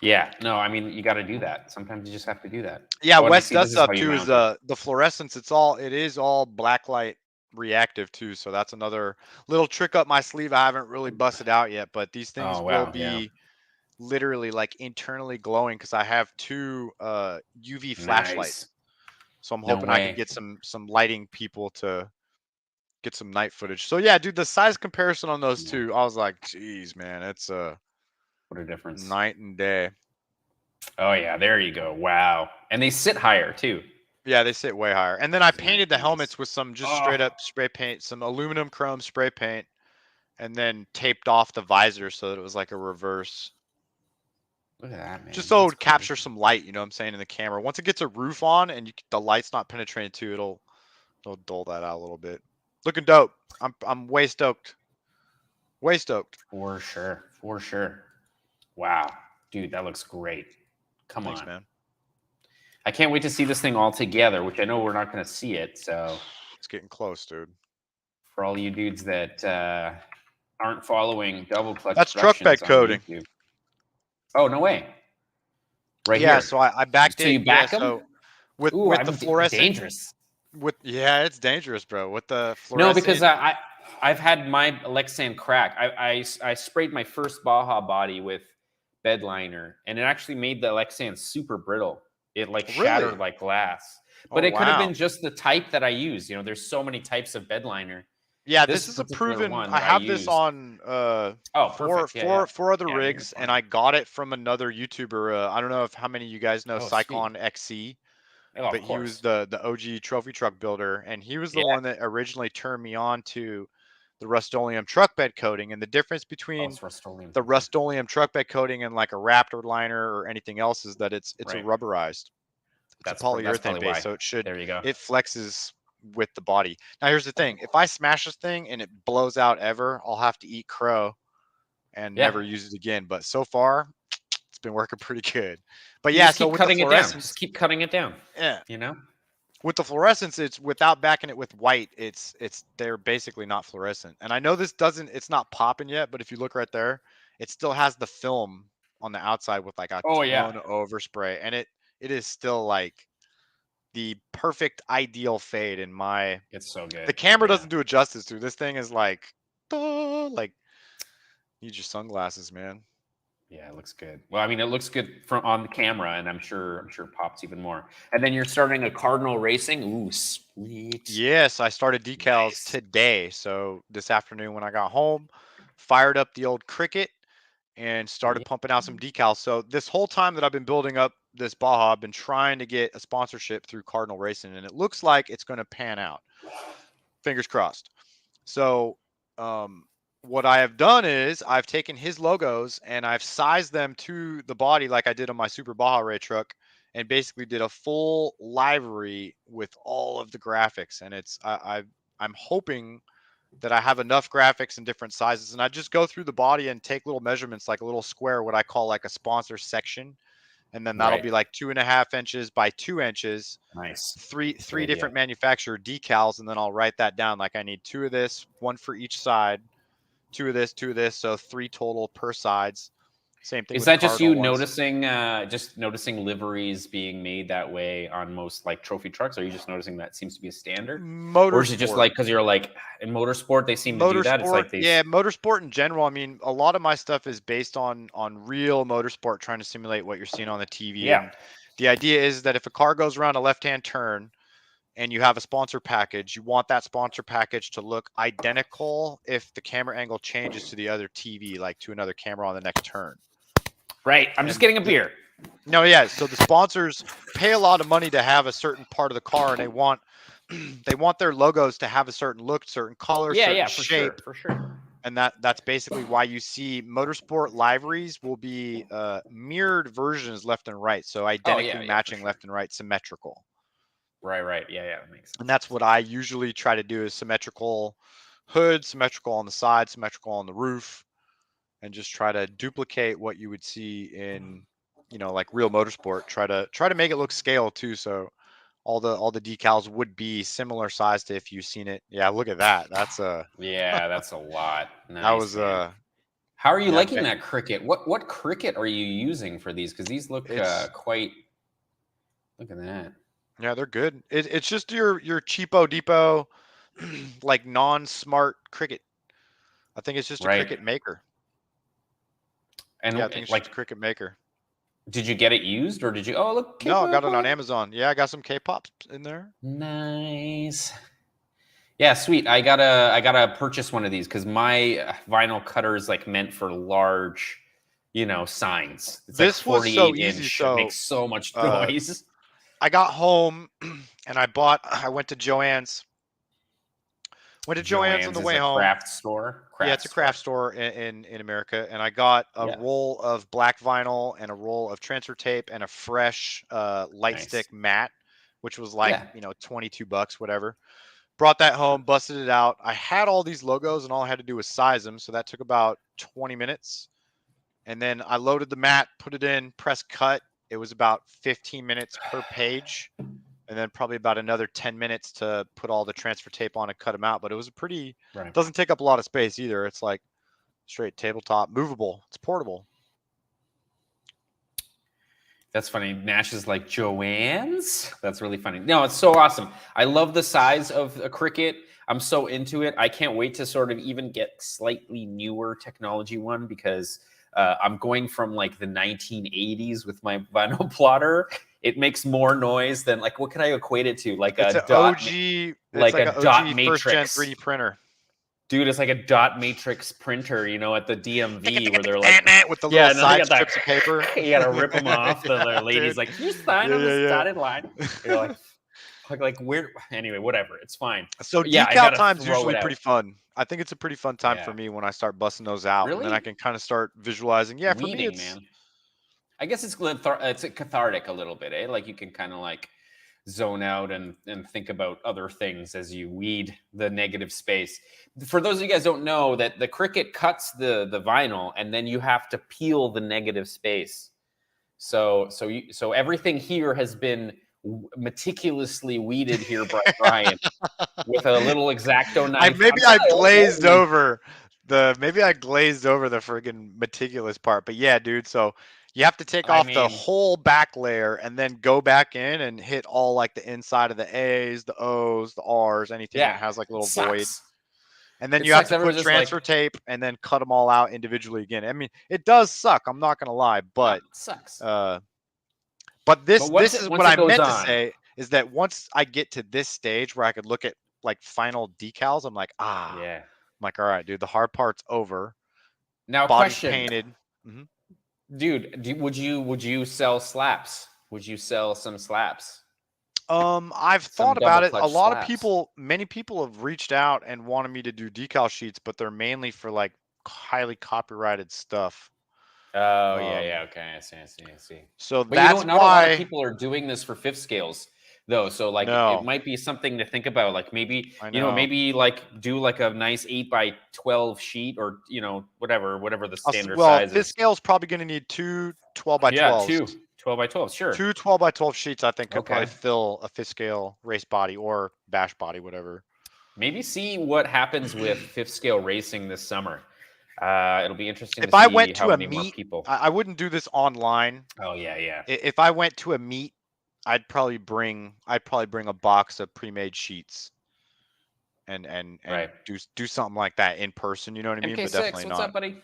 Speaker 2: Yeah, no, I mean you got to do that. Sometimes you just have to do that.
Speaker 3: Yeah,
Speaker 2: Oh, and I
Speaker 3: West
Speaker 2: see this
Speaker 3: Dust
Speaker 2: is how
Speaker 3: Up
Speaker 2: you
Speaker 3: too is
Speaker 2: mount it.
Speaker 3: the fluorescence. It is all blacklight reactive too. So that's another little trick up my sleeve. I haven't really busted out yet, but these things
Speaker 2: Oh
Speaker 3: will
Speaker 2: wow, yeah,
Speaker 3: be literally like internally glowing because I have 2 UV flashlights.
Speaker 2: nice.
Speaker 3: So I'm
Speaker 2: No
Speaker 3: hoping I can
Speaker 2: way.
Speaker 3: get some lighting people to get some night footage. So yeah, dude, the size comparison on those
Speaker 2: Yeah,
Speaker 3: 2, I was like, geez, man, it's
Speaker 2: what a difference.
Speaker 3: night and day.
Speaker 2: Oh yeah, there you go. Wow, and they sit higher too.
Speaker 3: Yeah, they sit way higher. And then I
Speaker 2: Isn't that
Speaker 3: painted the
Speaker 2: nice?
Speaker 3: helmets with some just
Speaker 2: Oh,
Speaker 3: straight up spray paint, some aluminum chrome spray paint, and then taped off the visor so that it was like a reverse.
Speaker 2: look at that, man.
Speaker 3: Just so it
Speaker 2: That's
Speaker 3: would capture
Speaker 2: crazy.
Speaker 3: some light, you know what I'm saying, in the camera. Once it gets a roof on and the light's not penetrating too, it'll dull that out a little bit. Looking dope. I'm way stoked. Way stoked.
Speaker 2: For sure. For sure. Wow. Dude, that looks great. Come
Speaker 3: Thanks,
Speaker 2: on.
Speaker 3: man.
Speaker 2: I can't wait to see this thing all together, which I know we're not going to see it. So
Speaker 3: It's getting close, dude.
Speaker 2: for all you dudes that aren't following Double Clutch
Speaker 3: That's truck bed
Speaker 2: Productions on
Speaker 3: coating.
Speaker 2: YouTube. Oh, no way. Right
Speaker 3: Yeah,
Speaker 2: here.
Speaker 3: so I backed
Speaker 2: So
Speaker 3: it.
Speaker 2: you back
Speaker 3: Yeah,
Speaker 2: them?
Speaker 3: so with
Speaker 2: Ooh,
Speaker 3: the
Speaker 2: I'm
Speaker 3: fluorescent
Speaker 2: dangerous.
Speaker 3: yeah, it's dangerous, bro. With the
Speaker 2: No, because
Speaker 3: fluorescent.
Speaker 2: I've had my Lexan crack. I sprayed my first Baja body with bed liner, and it actually made the Lexan super brittle. It like
Speaker 3: Really?
Speaker 2: shattered like glass. But
Speaker 3: Oh,
Speaker 2: it could have been
Speaker 3: wow.
Speaker 2: just the type that I use. You know, there's so many types of bed liner.
Speaker 3: Yeah,
Speaker 2: This
Speaker 3: this is a
Speaker 2: particular
Speaker 3: proven.
Speaker 2: one
Speaker 3: I
Speaker 2: that I
Speaker 3: have this
Speaker 2: used.
Speaker 3: on
Speaker 2: Oh,
Speaker 3: four
Speaker 2: perfect. Yeah, yeah.
Speaker 3: four other
Speaker 2: Yeah, you're
Speaker 3: rigs, and
Speaker 2: fine.
Speaker 3: I got it from another YouTuber. I don't know if how many of you guys know
Speaker 2: Oh, sweet.
Speaker 3: Sycon XC,
Speaker 2: Oh, of
Speaker 3: but he was
Speaker 2: course.
Speaker 3: the OG trophy truck builder, and he was the
Speaker 2: Yeah.
Speaker 3: one that originally turned me on to the Rust-Oleum truck bed coating. And the difference
Speaker 2: Oh,
Speaker 3: between
Speaker 2: it's Rust-Oleum.
Speaker 3: the
Speaker 2: Okay.
Speaker 3: Rust-Oleum truck bed coating and like a Raptor liner or anything else is that it's a
Speaker 2: Right.
Speaker 3: rubberized. It's a
Speaker 2: That's
Speaker 3: polyurethane
Speaker 2: probably
Speaker 3: base,
Speaker 2: why.
Speaker 3: so
Speaker 2: There you go.
Speaker 3: it flexes with the body. Now here's the thing: if I smash this thing and it blows out ever, I'll have to eat crow and
Speaker 2: Yeah.
Speaker 3: never use it again. But so far, it's been working pretty good. But
Speaker 2: You
Speaker 3: yeah,
Speaker 2: just
Speaker 3: so
Speaker 2: keep
Speaker 3: with the
Speaker 2: cutting it down. Just
Speaker 3: fluorescence,
Speaker 2: keep cutting it down.
Speaker 3: yeah,
Speaker 2: You know?
Speaker 3: with the fluorescence, it's without backing it with white. It's they're basically not fluorescent. And I know this doesn't, it's not popping yet, but if you look right there, it still has the film on the outside with like a
Speaker 2: Oh yeah.
Speaker 3: ton of overspray, and it is still like the perfect ideal fade in my.
Speaker 2: It's so
Speaker 3: The
Speaker 2: good.
Speaker 3: camera
Speaker 2: Yeah.
Speaker 3: doesn't do it justice, dude. This thing is like need your sunglasses, man.
Speaker 2: Yeah, it looks good. Well, I mean, it looks good from on the camera, and I'm sure pops even more. And then you're starting a Cardinal Racing. Ooh, sweet.
Speaker 3: Yes, I started decals
Speaker 2: Nice.
Speaker 3: today. So this afternoon when I got home, fired up the old Cricut and started
Speaker 2: Yeah.
Speaker 3: pumping out some decals. So this whole time that I've been building up this Baja, I've been trying to get a sponsorship through Cardinal Racing, and it looks like it's going to pan out. Fingers crossed. So, what I have done is I've taken his logos and I've sized them to the body like I did on my Super Baja Ray truck, and basically did a full livery with all of the graphics. And I'm hoping that I have enough graphics in different sizes, and I just go through the body and take little measurements, like a little square, what I call like a sponsor section, and then that'll
Speaker 2: Right.
Speaker 3: be like 2.5 inches by 2 inches,
Speaker 2: Nice. Good
Speaker 3: three
Speaker 2: idea.
Speaker 3: different manufacturer decals, and then I'll write that down. Like I need two of this, one for each side, two of this, two of this, so three total per sides. Same thing
Speaker 2: Is
Speaker 3: with the
Speaker 2: that just you
Speaker 3: Cardinal ones.
Speaker 2: noticing liveries being made that way on most like trophy trucks? Are you just noticing that seems to be a standard, or is it just
Speaker 3: Motorsport.
Speaker 2: like because you're like in motorsport they seem to do that? It's
Speaker 3: Motorsport,
Speaker 2: like they.
Speaker 3: yeah, motorsport in general. I mean, a lot of my stuff is based on real motorsport, trying to simulate what you're seeing on the TV.
Speaker 2: Yeah.
Speaker 3: And the idea is that if a car goes around a left-hand turn and you have a sponsor package, you want that sponsor package to look identical if the camera angle changes to the other TV, like to another camera on the next turn.
Speaker 2: Right. I'm just
Speaker 3: And
Speaker 2: getting a beer.
Speaker 3: no, yeah. So the sponsors pay a lot of money to have a certain part of the car, and they want they want their logos to have a certain look, certain color,
Speaker 2: Yeah,
Speaker 3: certain
Speaker 2: yeah, for
Speaker 3: shape.
Speaker 2: sure, for sure.
Speaker 3: And that's basically why you see motorsport liveries will be mirrored versions left and right, so
Speaker 2: Oh yeah,
Speaker 3: identically
Speaker 2: yeah, for
Speaker 3: matching
Speaker 2: sure.
Speaker 3: left and right, symmetrical.
Speaker 2: Right, right. Yeah, yeah, that makes
Speaker 3: And
Speaker 2: sense.
Speaker 3: that's what I usually try to do: is symmetrical hood, symmetrical on the side, symmetrical on the roof, and just try to duplicate what you would see in, like real motorsport. Try to make it look scale too, so all the decals would be similar size to if you've seen it. Yeah, look at that. That's
Speaker 2: Yeah, that's a lot.
Speaker 3: that
Speaker 2: Nice,
Speaker 3: was
Speaker 2: man. How are you
Speaker 3: yeah,
Speaker 2: liking that cricket? What cricket are you using for these? Because these look
Speaker 3: it's
Speaker 2: quite. Look at that.
Speaker 3: yeah, they're good. It's just your cheapo depot, like non-smart Cricut. I think it's just a
Speaker 2: Right.
Speaker 3: Cricut maker. Yeah, I
Speaker 2: And
Speaker 3: think it's just a
Speaker 2: like,
Speaker 3: Cricut maker.
Speaker 2: did you get it used or did you? Oh, look,
Speaker 3: No, I got it on
Speaker 2: K-pop.
Speaker 3: Amazon. Yeah, I got some K-pop in there.
Speaker 2: Nice. Yeah, sweet. I gotta purchase one of these because my vinyl cutter is like meant for large, signs. It's like
Speaker 3: This was so
Speaker 2: 48
Speaker 3: easy.
Speaker 2: inch. It
Speaker 3: So,
Speaker 2: makes so much
Speaker 3: uh,
Speaker 2: noise.
Speaker 3: I got home and I went to Joann's. Went to Joann's on
Speaker 2: Joann's
Speaker 3: the
Speaker 2: is
Speaker 3: way
Speaker 2: a
Speaker 3: home.
Speaker 2: craft store.
Speaker 3: Yeah,
Speaker 2: Craft
Speaker 3: it's a craft
Speaker 2: store.
Speaker 3: store in America, and I got a
Speaker 2: Yeah.
Speaker 3: roll of black vinyl and a roll of transfer tape and a fresh light
Speaker 2: Nice.
Speaker 3: stick mat, which was like
Speaker 2: Yeah.
Speaker 3: $22, whatever. brought that home, busted it out. I had all these logos, and all I had to do was size them. So that took about 20 minutes. And then I loaded the mat, put it in, press cut. It was about 15 minutes per page. And then probably about another 10 minutes to put all the transfer tape on and cut them out. But it was a pretty, doesn't take up a lot of space either. It's like straight tabletop, movable. It's portable.
Speaker 2: That's funny. Nash is like, Joanne's? That's really funny. No, it's so awesome. I love the size of a Cricut. I'm so into it. I can't wait to sort of even get slightly newer technology one, because I'm going from like the 1980s with my vinyl plotter. It makes more noise than, like, what can I equate it to? Like
Speaker 3: it's
Speaker 2: a dot, OG, like a dot matrix.
Speaker 3: First gen 3D printer.
Speaker 2: Dude, it's like a dot matrix printer, you know, at the DMV where they're like,
Speaker 3: with the little side strips of paper.
Speaker 2: You gotta rip them off. The lady's like, you sign on this dotted line. You're like where? Anyway, whatever. It's fine.
Speaker 3: So decal time's usually pretty fun. I think it's a pretty fun time for me when I start busting those out, and then I can kind of start visualizing. Yeah, for me, it's,
Speaker 2: man. I guess it's cathartic a little bit, eh? Like you can kind of like zone out and think about other things as you weed the negative space. For those of you guys don't know, that the Cricut cuts the vinyl, and then you have to peel the negative space. So everything here has been meticulously weeded here by Brian with a little X-Acto knife.
Speaker 3: Maybe I glazed over the friggin' meticulous part, but yeah, dude. So you have to take off the whole back layer and then go back in and hit all like the inside of the A's, the O's, the R's, anything that has like a little void. And then you have to put transfer tape and then cut them all out individually again. I mean, it does suck. I'm not gonna lie, but
Speaker 2: it sucks.
Speaker 3: But this is what I meant to say, is that once I get to this stage where I could look at like final decals, I'm like, I'm like, all right, dude, the hard part's over.
Speaker 2: Now,
Speaker 3: body's painted.
Speaker 2: Dude, would you sell slaps? Would you sell some slaps?
Speaker 3: I've thought about it. A lot of people, many people have reached out and wanted me to do decal sheets, but they're mainly for like highly copyrighted stuff.
Speaker 2: Oh, yeah. Okay, I see.
Speaker 3: So
Speaker 2: but
Speaker 3: that's
Speaker 2: not
Speaker 3: why
Speaker 2: a lot of people are doing this for fifth scales, though. So like, it might be something to think about. Like maybe maybe like do like a nice 8x12 sheet, or whatever the standard size is.
Speaker 3: Fifth scale is probably going to need two 12x12s.
Speaker 2: Yeah, two 12x12, sure.
Speaker 3: Two 12x12 sheets, I think, could probably fill a fifth scale race body or bash body, whatever.
Speaker 2: Maybe see what happens with fifth scale racing this summer. It'll be interesting
Speaker 3: if I went to a meet, I wouldn't do this online.
Speaker 2: Oh yeah.
Speaker 3: If I went to a meet, I'd probably bring a box of pre-made sheets and do something like that in person. You know what I mean?
Speaker 2: MK6,
Speaker 3: but definitely
Speaker 2: what's
Speaker 3: not.
Speaker 2: up, buddy?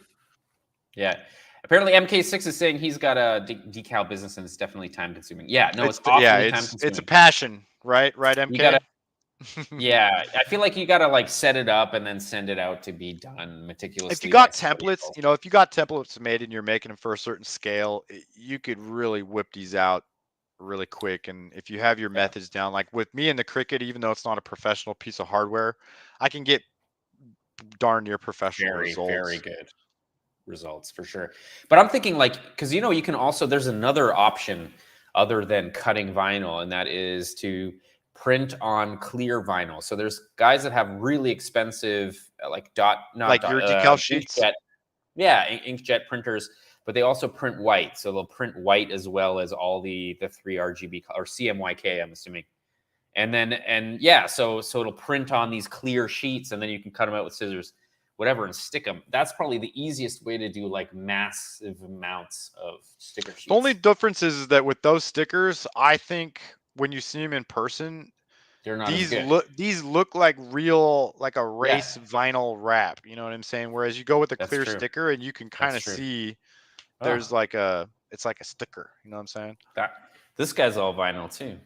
Speaker 2: Yeah. Apparently, MK6 is saying he's got a decal business and it's definitely time consuming. Yeah, no, it's awfully time consuming.
Speaker 3: It's a passion, right? Right, MK.
Speaker 2: Yeah, I feel like you gotta like set it up and then send it out to be done meticulously.
Speaker 3: If you got templates, made and you're making them for a certain scale, you could really whip these out really quick. And if you have your methods down, like with me and the Cricut, even though it's not a professional piece of hardware, I can get darn near professional results.
Speaker 2: Very good results for sure. But I'm thinking like, because you can also, there's another option other than cutting vinyl, and that is to print on clear vinyl. So there's guys that have really expensive your
Speaker 3: decal sheets.
Speaker 2: Inkjet printers, but they also print white. So they'll print white as well as all the 3 RGB or CMYK, I'm assuming. So it'll print on these clear sheets, and then you can cut them out with scissors, whatever, and stick them. That's probably the easiest way to do like massive amounts of sticker sheets.
Speaker 3: The only difference is that with those stickers, I think when you see them in person,
Speaker 2: they're not
Speaker 3: these look like real, like a race vinyl wrap. You know what I'm saying? Whereas you go with a clear sticker, and you can kind of see there's it's like a sticker. You know what I'm saying?
Speaker 2: This guy's all vinyl too.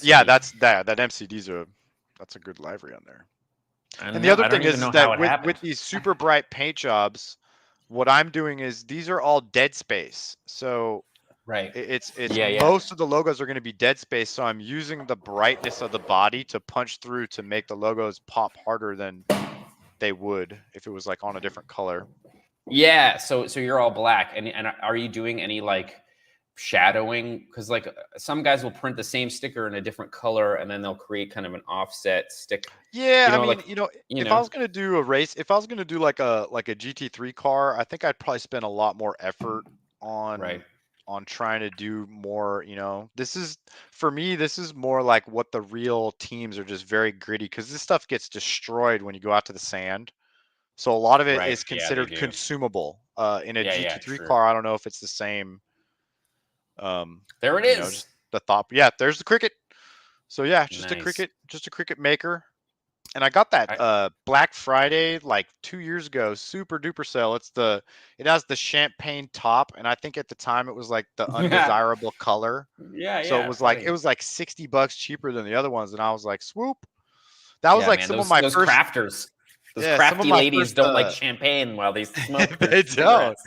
Speaker 3: Yeah, that's that MCD's that's a good livery on there. And the other thing is that with these super bright paint jobs, what I'm doing is these are all dead space. So it's most of the logos are going to be dead space. So I'm using the brightness of the body to punch through to make the logos pop harder than they would if it was like on a different color.
Speaker 2: Yeah. So you're all black, and are you doing any like shadowing, because like some guys will print the same sticker in a different color and then they'll create kind of an offset stick.
Speaker 3: Yeah,
Speaker 2: You
Speaker 3: I
Speaker 2: know,
Speaker 3: mean,
Speaker 2: like
Speaker 3: if I was gonna do a race, if I was gonna do like a GT3 car, I think I'd probably spend a lot more effort
Speaker 2: right,
Speaker 3: on trying to do more. This is for me. This is more like what the real teams are, just very gritty, because this stuff gets destroyed when you go out to the sand. So a lot of it
Speaker 2: right,
Speaker 3: is
Speaker 2: yeah, they
Speaker 3: considered
Speaker 2: do.
Speaker 3: consumable. In a
Speaker 2: Yeah,
Speaker 3: GT3
Speaker 2: true.
Speaker 3: car, I don't know if it's the same.
Speaker 2: There it
Speaker 3: Just
Speaker 2: is.
Speaker 3: the thought. Yeah, there's the cricket. So yeah,
Speaker 2: Nice.
Speaker 3: just a cricket maker. And I got that
Speaker 2: I,
Speaker 3: Black Friday like 2 years ago, super duper sale. It has the champagne top, and I think at the time it was like the
Speaker 2: yeah,
Speaker 3: undesirable color. So
Speaker 2: yeah,
Speaker 3: it
Speaker 2: funny.
Speaker 3: was like $60 cheaper than the other ones, and I was like, swoop. That was
Speaker 2: Yeah,
Speaker 3: like
Speaker 2: man,
Speaker 3: some of my
Speaker 2: those
Speaker 3: first,
Speaker 2: crafters, those
Speaker 3: yeah, some of
Speaker 2: crafty
Speaker 3: my
Speaker 2: ladies
Speaker 3: first
Speaker 2: don't like champagne while they smoke their
Speaker 3: they don't.
Speaker 2: cigarettes.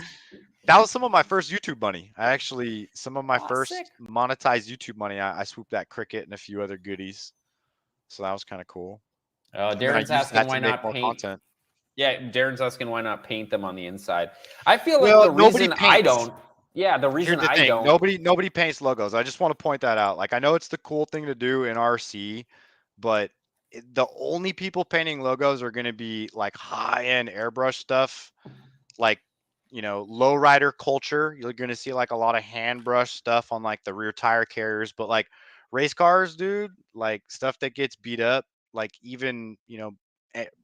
Speaker 3: That was some of my first YouTube money. I actually some of my
Speaker 2: Oh, sick.
Speaker 3: first monetized YouTube money. I swooped that cricket and a few other goodies. So that was kind of cool. And then I
Speaker 2: Darren's
Speaker 3: used
Speaker 2: asking
Speaker 3: that to
Speaker 2: why
Speaker 3: make
Speaker 2: not
Speaker 3: more
Speaker 2: paint.
Speaker 3: content.
Speaker 2: Yeah, Darren's asking why not paint them on the inside. I feel like
Speaker 3: Well,
Speaker 2: the
Speaker 3: nobody
Speaker 2: reason I
Speaker 3: paints.
Speaker 2: don't, yeah, the
Speaker 3: Here's
Speaker 2: reason
Speaker 3: the
Speaker 2: I
Speaker 3: thing.
Speaker 2: don't,
Speaker 3: Nobody paints logos. I just want to point that out. Like, I know it's the cool thing to do in RC, but the only people painting logos are going to be like high-end airbrush stuff, like, lowrider culture. You're going to see like a lot of hand brush stuff on like the rear tire carriers, but like race cars, dude, like stuff that gets beat up, like even,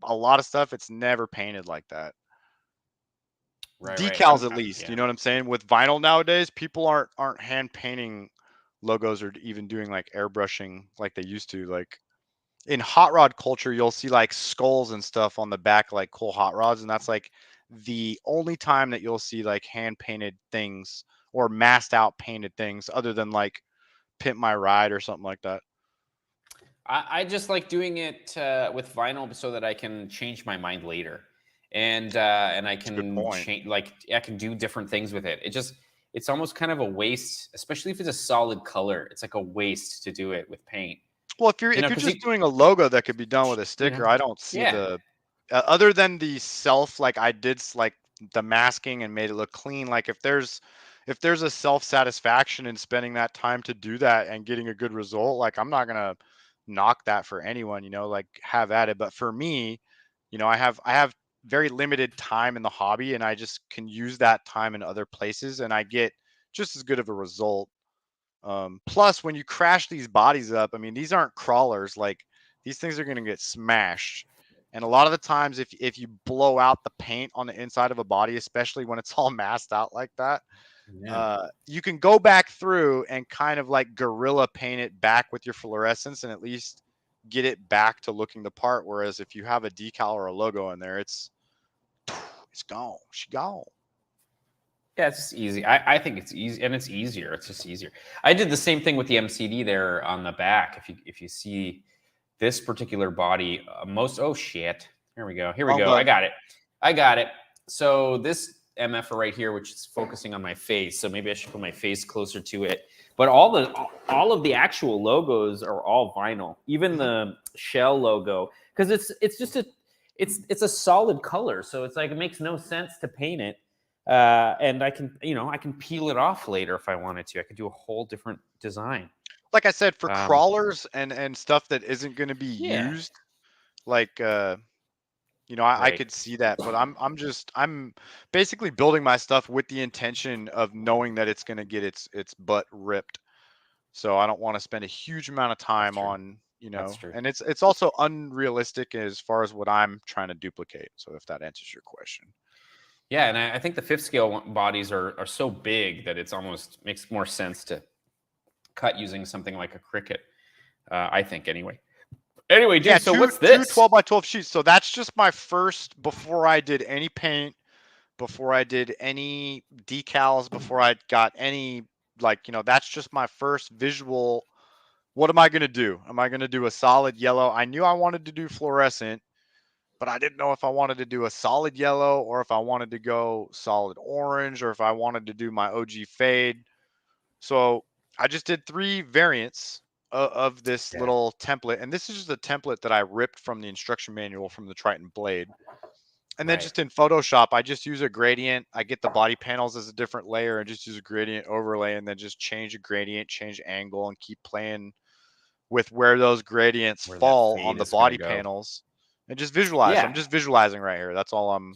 Speaker 3: a lot of stuff, it's never painted like that.
Speaker 2: right.
Speaker 3: Decals, at least, you
Speaker 2: Yeah,
Speaker 3: know what I'm saying? With vinyl nowadays, people aren't hand painting logos or even doing like airbrushing like they used to. Like in hot rod culture, you'll see like skulls and stuff on the back, like cool hot rods, and that's like the only time that you'll see like hand painted things or masked out painted things, other than like Pimp My Ride or something like that.
Speaker 2: I just like doing it with vinyl so that I can change my mind later, and I
Speaker 3: It's a good
Speaker 2: can
Speaker 3: point.
Speaker 2: change, like I can do different things with it. It's almost kind of a waste, especially if it's a solid color. It's like a waste to do it with paint,
Speaker 3: Well, if you're
Speaker 2: because
Speaker 3: just doing a logo that could be done with a
Speaker 2: you know,
Speaker 3: sticker, I don't see
Speaker 2: yeah,
Speaker 3: the other than the self, like I did like the masking and made it look clean. Like if there's a self satisfaction in spending that time to do that and getting a good result, like I'm not gonna knock that for anyone, like have at it. But for me, I have very limited time in the hobby, and I just can use that time in other places, and I get just as good of a result. Plus, when you crash these bodies up, I mean, these aren't crawlers. Like these things are going to get smashed. And a lot of the times, if you blow out the paint on the inside of a body, especially when it's all masked out like that,
Speaker 2: yeah.
Speaker 3: you can go back through and kind of like gorilla paint it back with your fluorescence and at least get it back to looking the part. Whereas if you have a decal or a logo in there, it's gone. She gone.
Speaker 2: Yeah, it's just easy. I think it's easy, and it's easier. It's just easier. I did the same thing with the MCD there on the back. If you see this particular body, oh shit. Here we go. Here we
Speaker 3: Wrong
Speaker 2: go. I
Speaker 3: button.
Speaker 2: got it. I got it. So this MF right here, which is focusing on my face. So maybe I should put my face closer to it. But all of the actual logos are all vinyl, even the shell logo, because it's just it's a solid color. So it's like it makes no sense to paint it. And I can peel it off later if I wanted to. I could do a whole different design.
Speaker 3: Like I said, for
Speaker 2: Um,
Speaker 3: crawlers and stuff that isn't going to be
Speaker 2: yeah,
Speaker 3: used, like I
Speaker 2: right.
Speaker 3: could see that, but I'm basically building my stuff with the intention of knowing that it's going to get its butt ripped. So I don't want to spend a huge amount of
Speaker 2: That's
Speaker 3: time
Speaker 2: true.
Speaker 3: on,
Speaker 2: That's true.
Speaker 3: and it's also unrealistic as far as what I'm trying to duplicate. So if that answers your question.
Speaker 2: Yeah, and I think the fifth scale bodies are so big that it's almost makes more sense to cut using something like a cricket. I think anyway. Anyway,
Speaker 3: Yeah,
Speaker 2: dude. So
Speaker 3: two
Speaker 2: what's
Speaker 3: two
Speaker 2: this?
Speaker 3: 12 by 12 sheets. So that's just my first before I did any paint, before I did any decals, before I got any that's just my first visual. What am I going to do? Am I going to do a solid yellow? I knew I wanted to do fluorescent, but I didn't know if I wanted to do a solid yellow or if I wanted to go solid orange or if I wanted to do my OG fade. So I just did 3 variants of this
Speaker 2: Yeah.
Speaker 3: little template. And this is just a template that I ripped from the instruction manual from the Triton blade. And then just in Photoshop, I just use a gradient. I get the body panels as a different layer and just use a gradient overlay, and then just change a gradient, change angle, and keep playing with where those gradients
Speaker 2: Where that
Speaker 3: fall
Speaker 2: fade
Speaker 3: on the
Speaker 2: is gonna
Speaker 3: body
Speaker 2: go.
Speaker 3: panels, and just visualize.
Speaker 2: Yeah.
Speaker 3: I'm just visualizing right here. That's all I'm.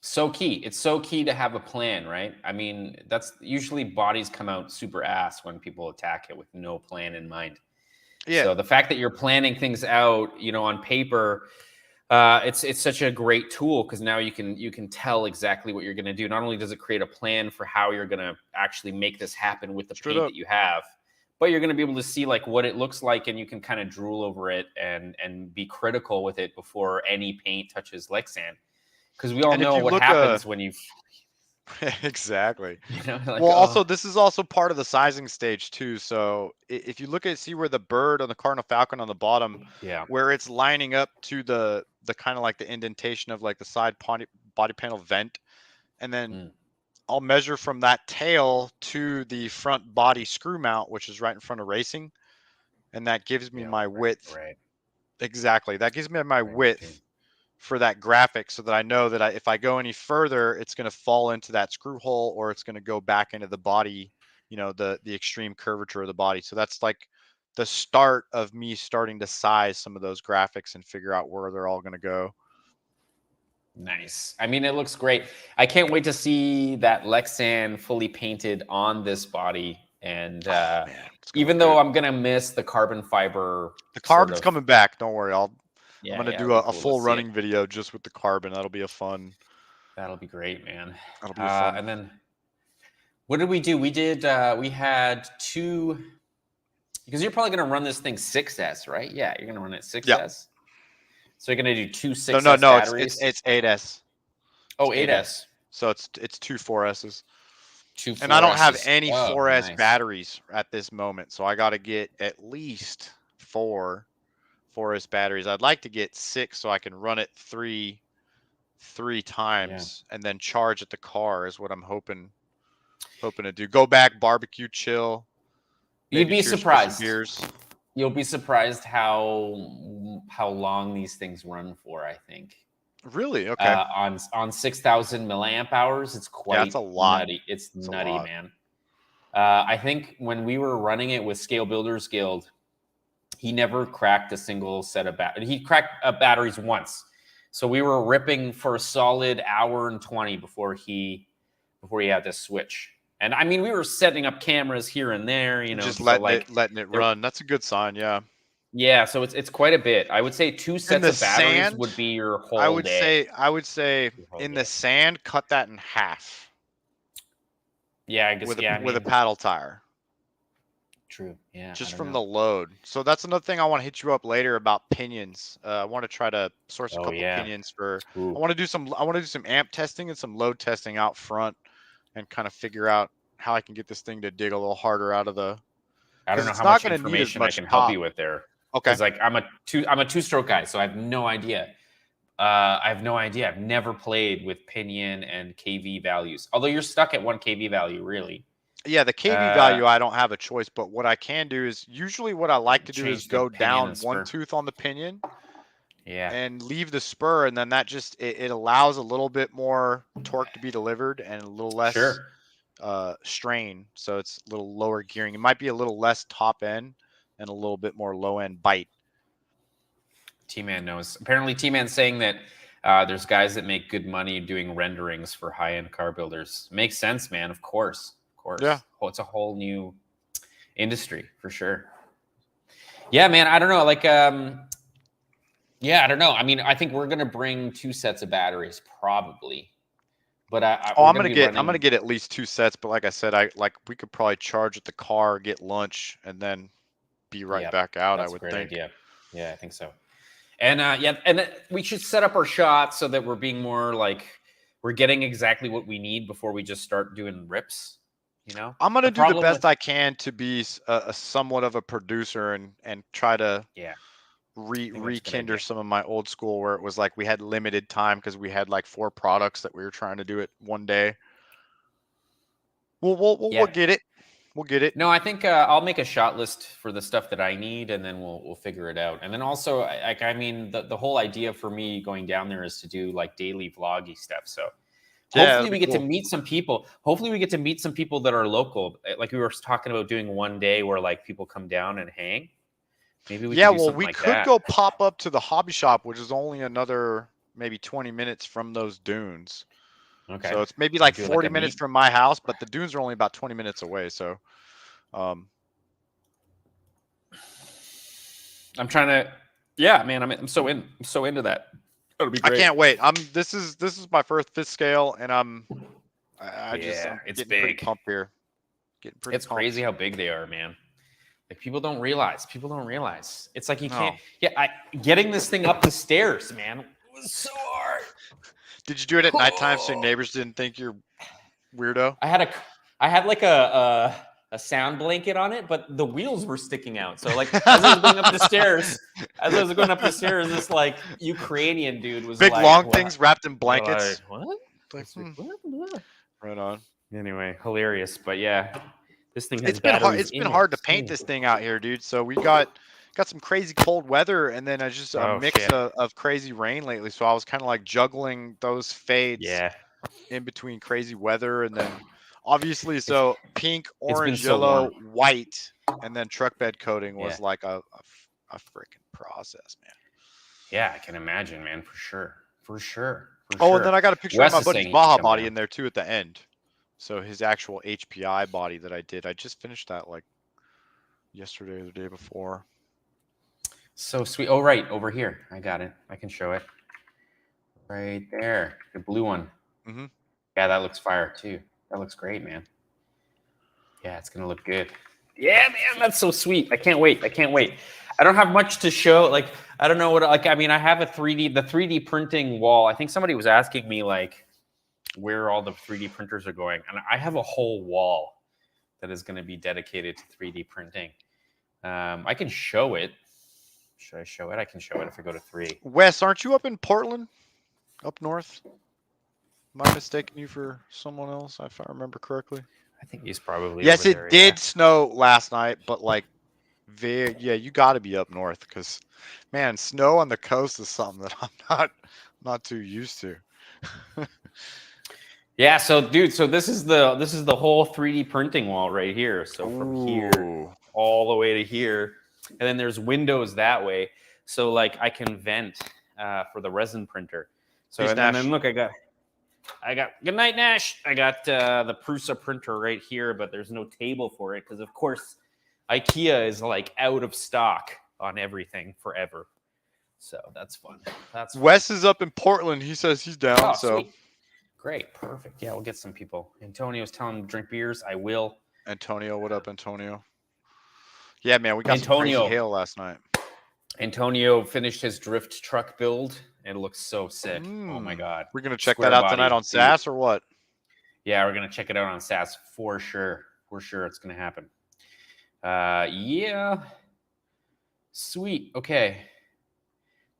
Speaker 2: So key. It's so key to have a plan, right? I mean, that's usually bodies come out super ass when people attack it with no plan in mind.
Speaker 3: Yeah.
Speaker 2: So the fact that you're planning things out, you know, on paper, it's such a great tool because now you can tell exactly what you're going to do. Not only does it create a plan for how you're going to actually make this happen with the
Speaker 3: Straight
Speaker 2: paint
Speaker 3: up.
Speaker 2: that you have, but you're going to be able to see like what it looks like, and you can kind of drool over it and be critical with it before any paint touches Lexan. Because we all
Speaker 3: And if
Speaker 2: know
Speaker 3: you
Speaker 2: what
Speaker 3: look,
Speaker 2: happens when you,
Speaker 3: exactly.
Speaker 2: you know, like,
Speaker 3: Well, also
Speaker 2: oh,
Speaker 3: this is also part of the sizing stage too. So if you look at see where the bird on the cardinal falcon on the bottom,
Speaker 2: yeah,
Speaker 3: where it's lining up to the kind of like the indentation of like the side body panel vent, and then
Speaker 2: mm,
Speaker 3: I'll measure from that tail to the front body screw mount, which is right in front of racing, and that gives me
Speaker 2: yeah,
Speaker 3: my width.
Speaker 2: right,
Speaker 3: Exactly, that gives me my
Speaker 2: right, me too.
Speaker 3: width for that graphic, so that I know that if I go any further, it's going to fall into that screw hole, or it's going to go back into the body, you know, the extreme curvature of the body. So that's like the start of me starting to size some of those graphics and figure out where they're all going to go.
Speaker 2: Nice. I mean, it looks great. I can't wait to see that Lexan fully painted on this body. And
Speaker 3: Oh man, it's gonna
Speaker 2: even
Speaker 3: look
Speaker 2: though
Speaker 3: good.
Speaker 2: I'm gonna miss the carbon fiber
Speaker 3: The
Speaker 2: sort
Speaker 3: carbon's
Speaker 2: of,
Speaker 3: coming back. Don't worry. I'm
Speaker 2: yeah,
Speaker 3: gonna
Speaker 2: yeah,
Speaker 3: do
Speaker 2: it'll be
Speaker 3: a
Speaker 2: cool to
Speaker 3: full
Speaker 2: see it.
Speaker 3: running video just with the carbon. That'll be a fun.
Speaker 2: That'll be great, man.
Speaker 3: That'll be a fun.
Speaker 2: And then what did we do? We had two, because you're probably gonna run this thing 6S, right? Yeah, you're gonna run it
Speaker 3: Yeah.
Speaker 2: 6S. So you're gonna do two
Speaker 3: No,
Speaker 2: 6S
Speaker 3: no. It's
Speaker 2: batteries.
Speaker 3: it's 8S.
Speaker 2: Oh,
Speaker 3: It's 8S.
Speaker 2: 8S.
Speaker 3: So it's two 4S's.
Speaker 2: Two
Speaker 3: And I don't have
Speaker 2: 4S's.
Speaker 3: any
Speaker 2: Oh,
Speaker 3: 4S
Speaker 2: nice.
Speaker 3: batteries at this moment, so I got to get at least 4S batteries. I'd like to get 6 so I can run it three
Speaker 2: Yeah.
Speaker 3: times and then charge at the car is what I'm hoping to do. Go back, barbecue, chill.
Speaker 2: You'd
Speaker 3: Maybe
Speaker 2: be
Speaker 3: cheers for some
Speaker 2: surprised.
Speaker 3: beers.
Speaker 2: You'll be surprised how long these things run for, I think.
Speaker 3: Really? Okay.
Speaker 2: On 6,000 milliamp hours, it's
Speaker 3: Yeah, that's
Speaker 2: quite
Speaker 3: a lot.
Speaker 2: nutty. It's
Speaker 3: It's a
Speaker 2: nutty,
Speaker 3: lot.
Speaker 2: man. I think when we were running it with Scale Builders Guild, he never cracked a single set of batteries. He cracked batteries once. So we were ripping for a solid hour and 20 before he had to switch. And I mean, we were setting up cameras here and there, you know,
Speaker 3: Just
Speaker 2: so like
Speaker 3: letting it run. That's a good sign, yeah.
Speaker 2: yeah, so it's quite a bit. I would say 2
Speaker 3: In
Speaker 2: sets
Speaker 3: the
Speaker 2: of batteries
Speaker 3: sand,
Speaker 2: would be your
Speaker 3: I
Speaker 2: whole
Speaker 3: would
Speaker 2: day.
Speaker 3: say
Speaker 2: Your whole
Speaker 3: in
Speaker 2: day.
Speaker 3: the sand, cut that in half
Speaker 2: Yeah, I guess.
Speaker 3: with
Speaker 2: Yeah, I
Speaker 3: with a
Speaker 2: mean,
Speaker 3: paddle tire.
Speaker 2: true. Yeah, I
Speaker 3: Just
Speaker 2: don't
Speaker 3: from
Speaker 2: know.
Speaker 3: the load. So that's another thing I want to hit you up later about pinions. I want to try to source a
Speaker 2: Oh
Speaker 3: couple
Speaker 2: yeah.
Speaker 3: pinions for.
Speaker 2: Ooh.
Speaker 3: I want to do some amp testing and some load testing out front, and kind of figure out how I can get this thing to dig a little harder out of the.
Speaker 2: I don't
Speaker 3: Because
Speaker 2: know
Speaker 3: it's
Speaker 2: how
Speaker 3: not
Speaker 2: much
Speaker 3: going to need as
Speaker 2: information I
Speaker 3: much
Speaker 2: can help
Speaker 3: top.
Speaker 2: you with there.
Speaker 3: Okay.
Speaker 2: Because like I'm a two-stroke guy, so I have no idea. I have no idea. I've never played with pinion and KV values. Although you're stuck at 1 KV value, really.
Speaker 3: Yeah, the KV value, I don't have a choice, but what I can do is usually what I like to do is
Speaker 2: Change the
Speaker 3: go
Speaker 2: pinion
Speaker 3: down
Speaker 2: and
Speaker 3: one
Speaker 2: spur.
Speaker 3: tooth on the pinion
Speaker 2: Yeah.
Speaker 3: and leave the spur, and then that just it allows a little bit more torque to be delivered and a little less
Speaker 2: Sure.
Speaker 3: strain, so it's a little lower gearing. It might be a little less top end and a little bit more low end bite.
Speaker 2: T-Man knows. Apparently, T-Man's saying that there's guys that make good money doing renderings for high-end car builders. Makes sense, man. Of course. Of course.
Speaker 3: Yeah.
Speaker 2: Oh, it's a whole new industry for sure. Yeah, man. I don't know. Like, yeah, I don't know. I mean, I think we're gonna bring 2 sets of batteries probably, but we're
Speaker 3: I'm
Speaker 2: gonna
Speaker 3: gonna
Speaker 2: be
Speaker 3: get
Speaker 2: running.
Speaker 3: at least 2 sets, but like I said, we could probably charge at the car, get lunch, and then be right
Speaker 2: Yeah,
Speaker 3: back out. I
Speaker 2: that's a
Speaker 3: would
Speaker 2: great
Speaker 3: think.
Speaker 2: idea. Yeah, I think so. And yeah, and then we should set up our shots so that we're being more like we're getting exactly what we need before we just start doing rips. You know,
Speaker 3: I'm gonna
Speaker 2: the
Speaker 3: do the
Speaker 2: problem
Speaker 3: best
Speaker 2: with
Speaker 3: I can to be a somewhat of a producer and try to
Speaker 2: yeah, I think that's a good
Speaker 3: rekindle
Speaker 2: idea.
Speaker 3: some of my old school where it was like we had limited time because we had like 4 products that we were trying to do it one day. We'll
Speaker 2: Yeah,
Speaker 3: get it. We'll get it.
Speaker 2: No, I think I'll make a shot list for the stuff that I need, and then we'll figure it out. And then also, I mean, the whole idea for me going down there is to do like daily vloggy stuff. So hopefully we get to meet some people. Hopefully we get to meet some people that are local. Like we were talking about doing one day where like people come down and hang. Maybe we can do something like that.
Speaker 3: Go pop up to the hobby shop, which is only another maybe 20 minutes from those dunes.
Speaker 2: Okay.
Speaker 3: So it's maybe like 40 minutes from my house, but the dunes are only about 20 minutes away. So
Speaker 2: I'm trying to, yeah, man, I'm so into that. That'll be great.
Speaker 3: I can't wait. This is my first fifth scale, and I'm
Speaker 2: it's
Speaker 3: getting
Speaker 2: big.
Speaker 3: pretty pumped here.
Speaker 2: It's crazy how big they are, man. Like people don't realize. It's like you can't. Yeah, getting this thing up the stairs, man, was so hard.
Speaker 3: Did you do it at nighttime so your neighbors didn't think you're weirdo?
Speaker 2: I had like a sound blanket on it, but the wheels were sticking out. So like as I was going up the stairs, this like Ukrainian dude was
Speaker 3: big
Speaker 2: like,
Speaker 3: long things wrapped in blankets.
Speaker 2: What?
Speaker 3: Right on.
Speaker 2: Anyway, hilarious, but yeah, this thing has
Speaker 3: it's been hard to paint this thing out here, dude. So we got some crazy cold weather, and then just a mix of crazy rain lately. So I was kind of like juggling those fades in between crazy weather, and then obviously so pink, orange, yellow, white, and then truck bed coating was like a freaking process, man.
Speaker 2: Yeah, I can imagine, man, for sure.
Speaker 3: And then I got a picture of my buddy's Baja body in there too at the end. So his actual HPI body that I did, I just finished that like yesterday or the day before.
Speaker 2: So sweet. Oh, right. Over here. I got it. I can show it. Right there. The blue one.
Speaker 3: Mm-hmm.
Speaker 2: Yeah, that looks fire too. That looks great, man. Yeah, it's going to look good. Yeah, man, that's so sweet. I can't wait. I don't have much to show. Like, I don't know what, like, I mean, I have the 3D printing wall. I think somebody was asking me like where all the 3D printers are going. And I have a whole wall that is going to be dedicated to 3D printing. I can show it. Should I show it? I can show it if I go to 3.
Speaker 3: Wes, aren't you up in Portland? Up north? Am I mistaking you for someone else, if I remember correctly?
Speaker 2: I think he's probably
Speaker 3: Yes,
Speaker 2: over
Speaker 3: it did snow last night, but like, you got to be up north because, man, snow on the coast is something that I'm not too used to.
Speaker 2: Yeah, so dude, so this is the whole 3D printing wall right here. So from here all the way to here, and then there's windows that way. So like I can vent for the resin printer. So and then look, I got good night, Nash. I got the Prusa printer right here, but there's no table for it because of course IKEA is like out of stock on everything forever. So that's fun.
Speaker 3: Wes is up in Portland. He says he's down.
Speaker 2: Oh,
Speaker 3: so
Speaker 2: sweet. Great, perfect. Yeah, we'll get some people. Antonio's telling him to drink beers. I will.
Speaker 3: Antonio, what up, Antonio? Yeah, man, we got some crazy hail last night.
Speaker 2: Antonio finished his drift truck build. It looks so sick. Oh my god.
Speaker 3: We're gonna check that out tonight on SAS or what?
Speaker 2: Yeah, we're gonna check it out on SAS for sure. For sure, it's gonna happen. Yeah. Sweet. Okay.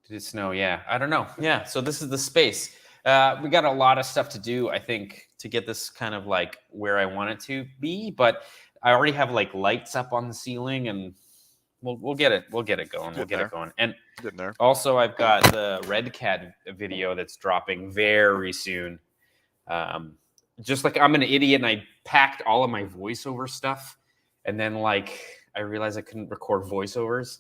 Speaker 2: Did it snow? Yeah. I don't know. Yeah. So this is the space. We got a lot of stuff to do, I think, to get this kind of like where I want it to be. But I already have like lights up on the ceiling, and we'll get it. We'll get it going. We'll get it going. And also, I've got the Redcat video that's dropping very soon. Just like I'm an idiot, and I packed all of my voiceover stuff, and then like I realized I couldn't record voiceovers.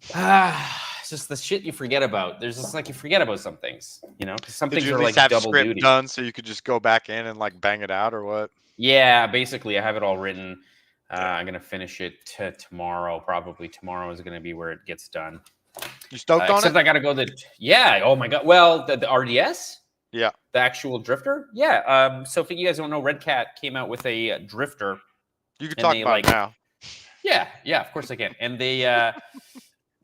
Speaker 2: It's just the shit you forget about. There's just like you forget about some things, you know, because some things are like double duty.
Speaker 3: Done so you could just go back in and like bang it out or what?
Speaker 2: Yeah, basically I have it all written. I'm gonna finish it tomorrow. Probably tomorrow is gonna be where it gets done.
Speaker 3: You stoked on it?
Speaker 2: Except I gotta go oh my god. Well, the RDS.
Speaker 3: Yeah.
Speaker 2: The actual drifter. Yeah. So if you guys don't know, Redcat came out with a drifter.
Speaker 3: You can talk about it now.
Speaker 2: Yeah. Of course I can. And they.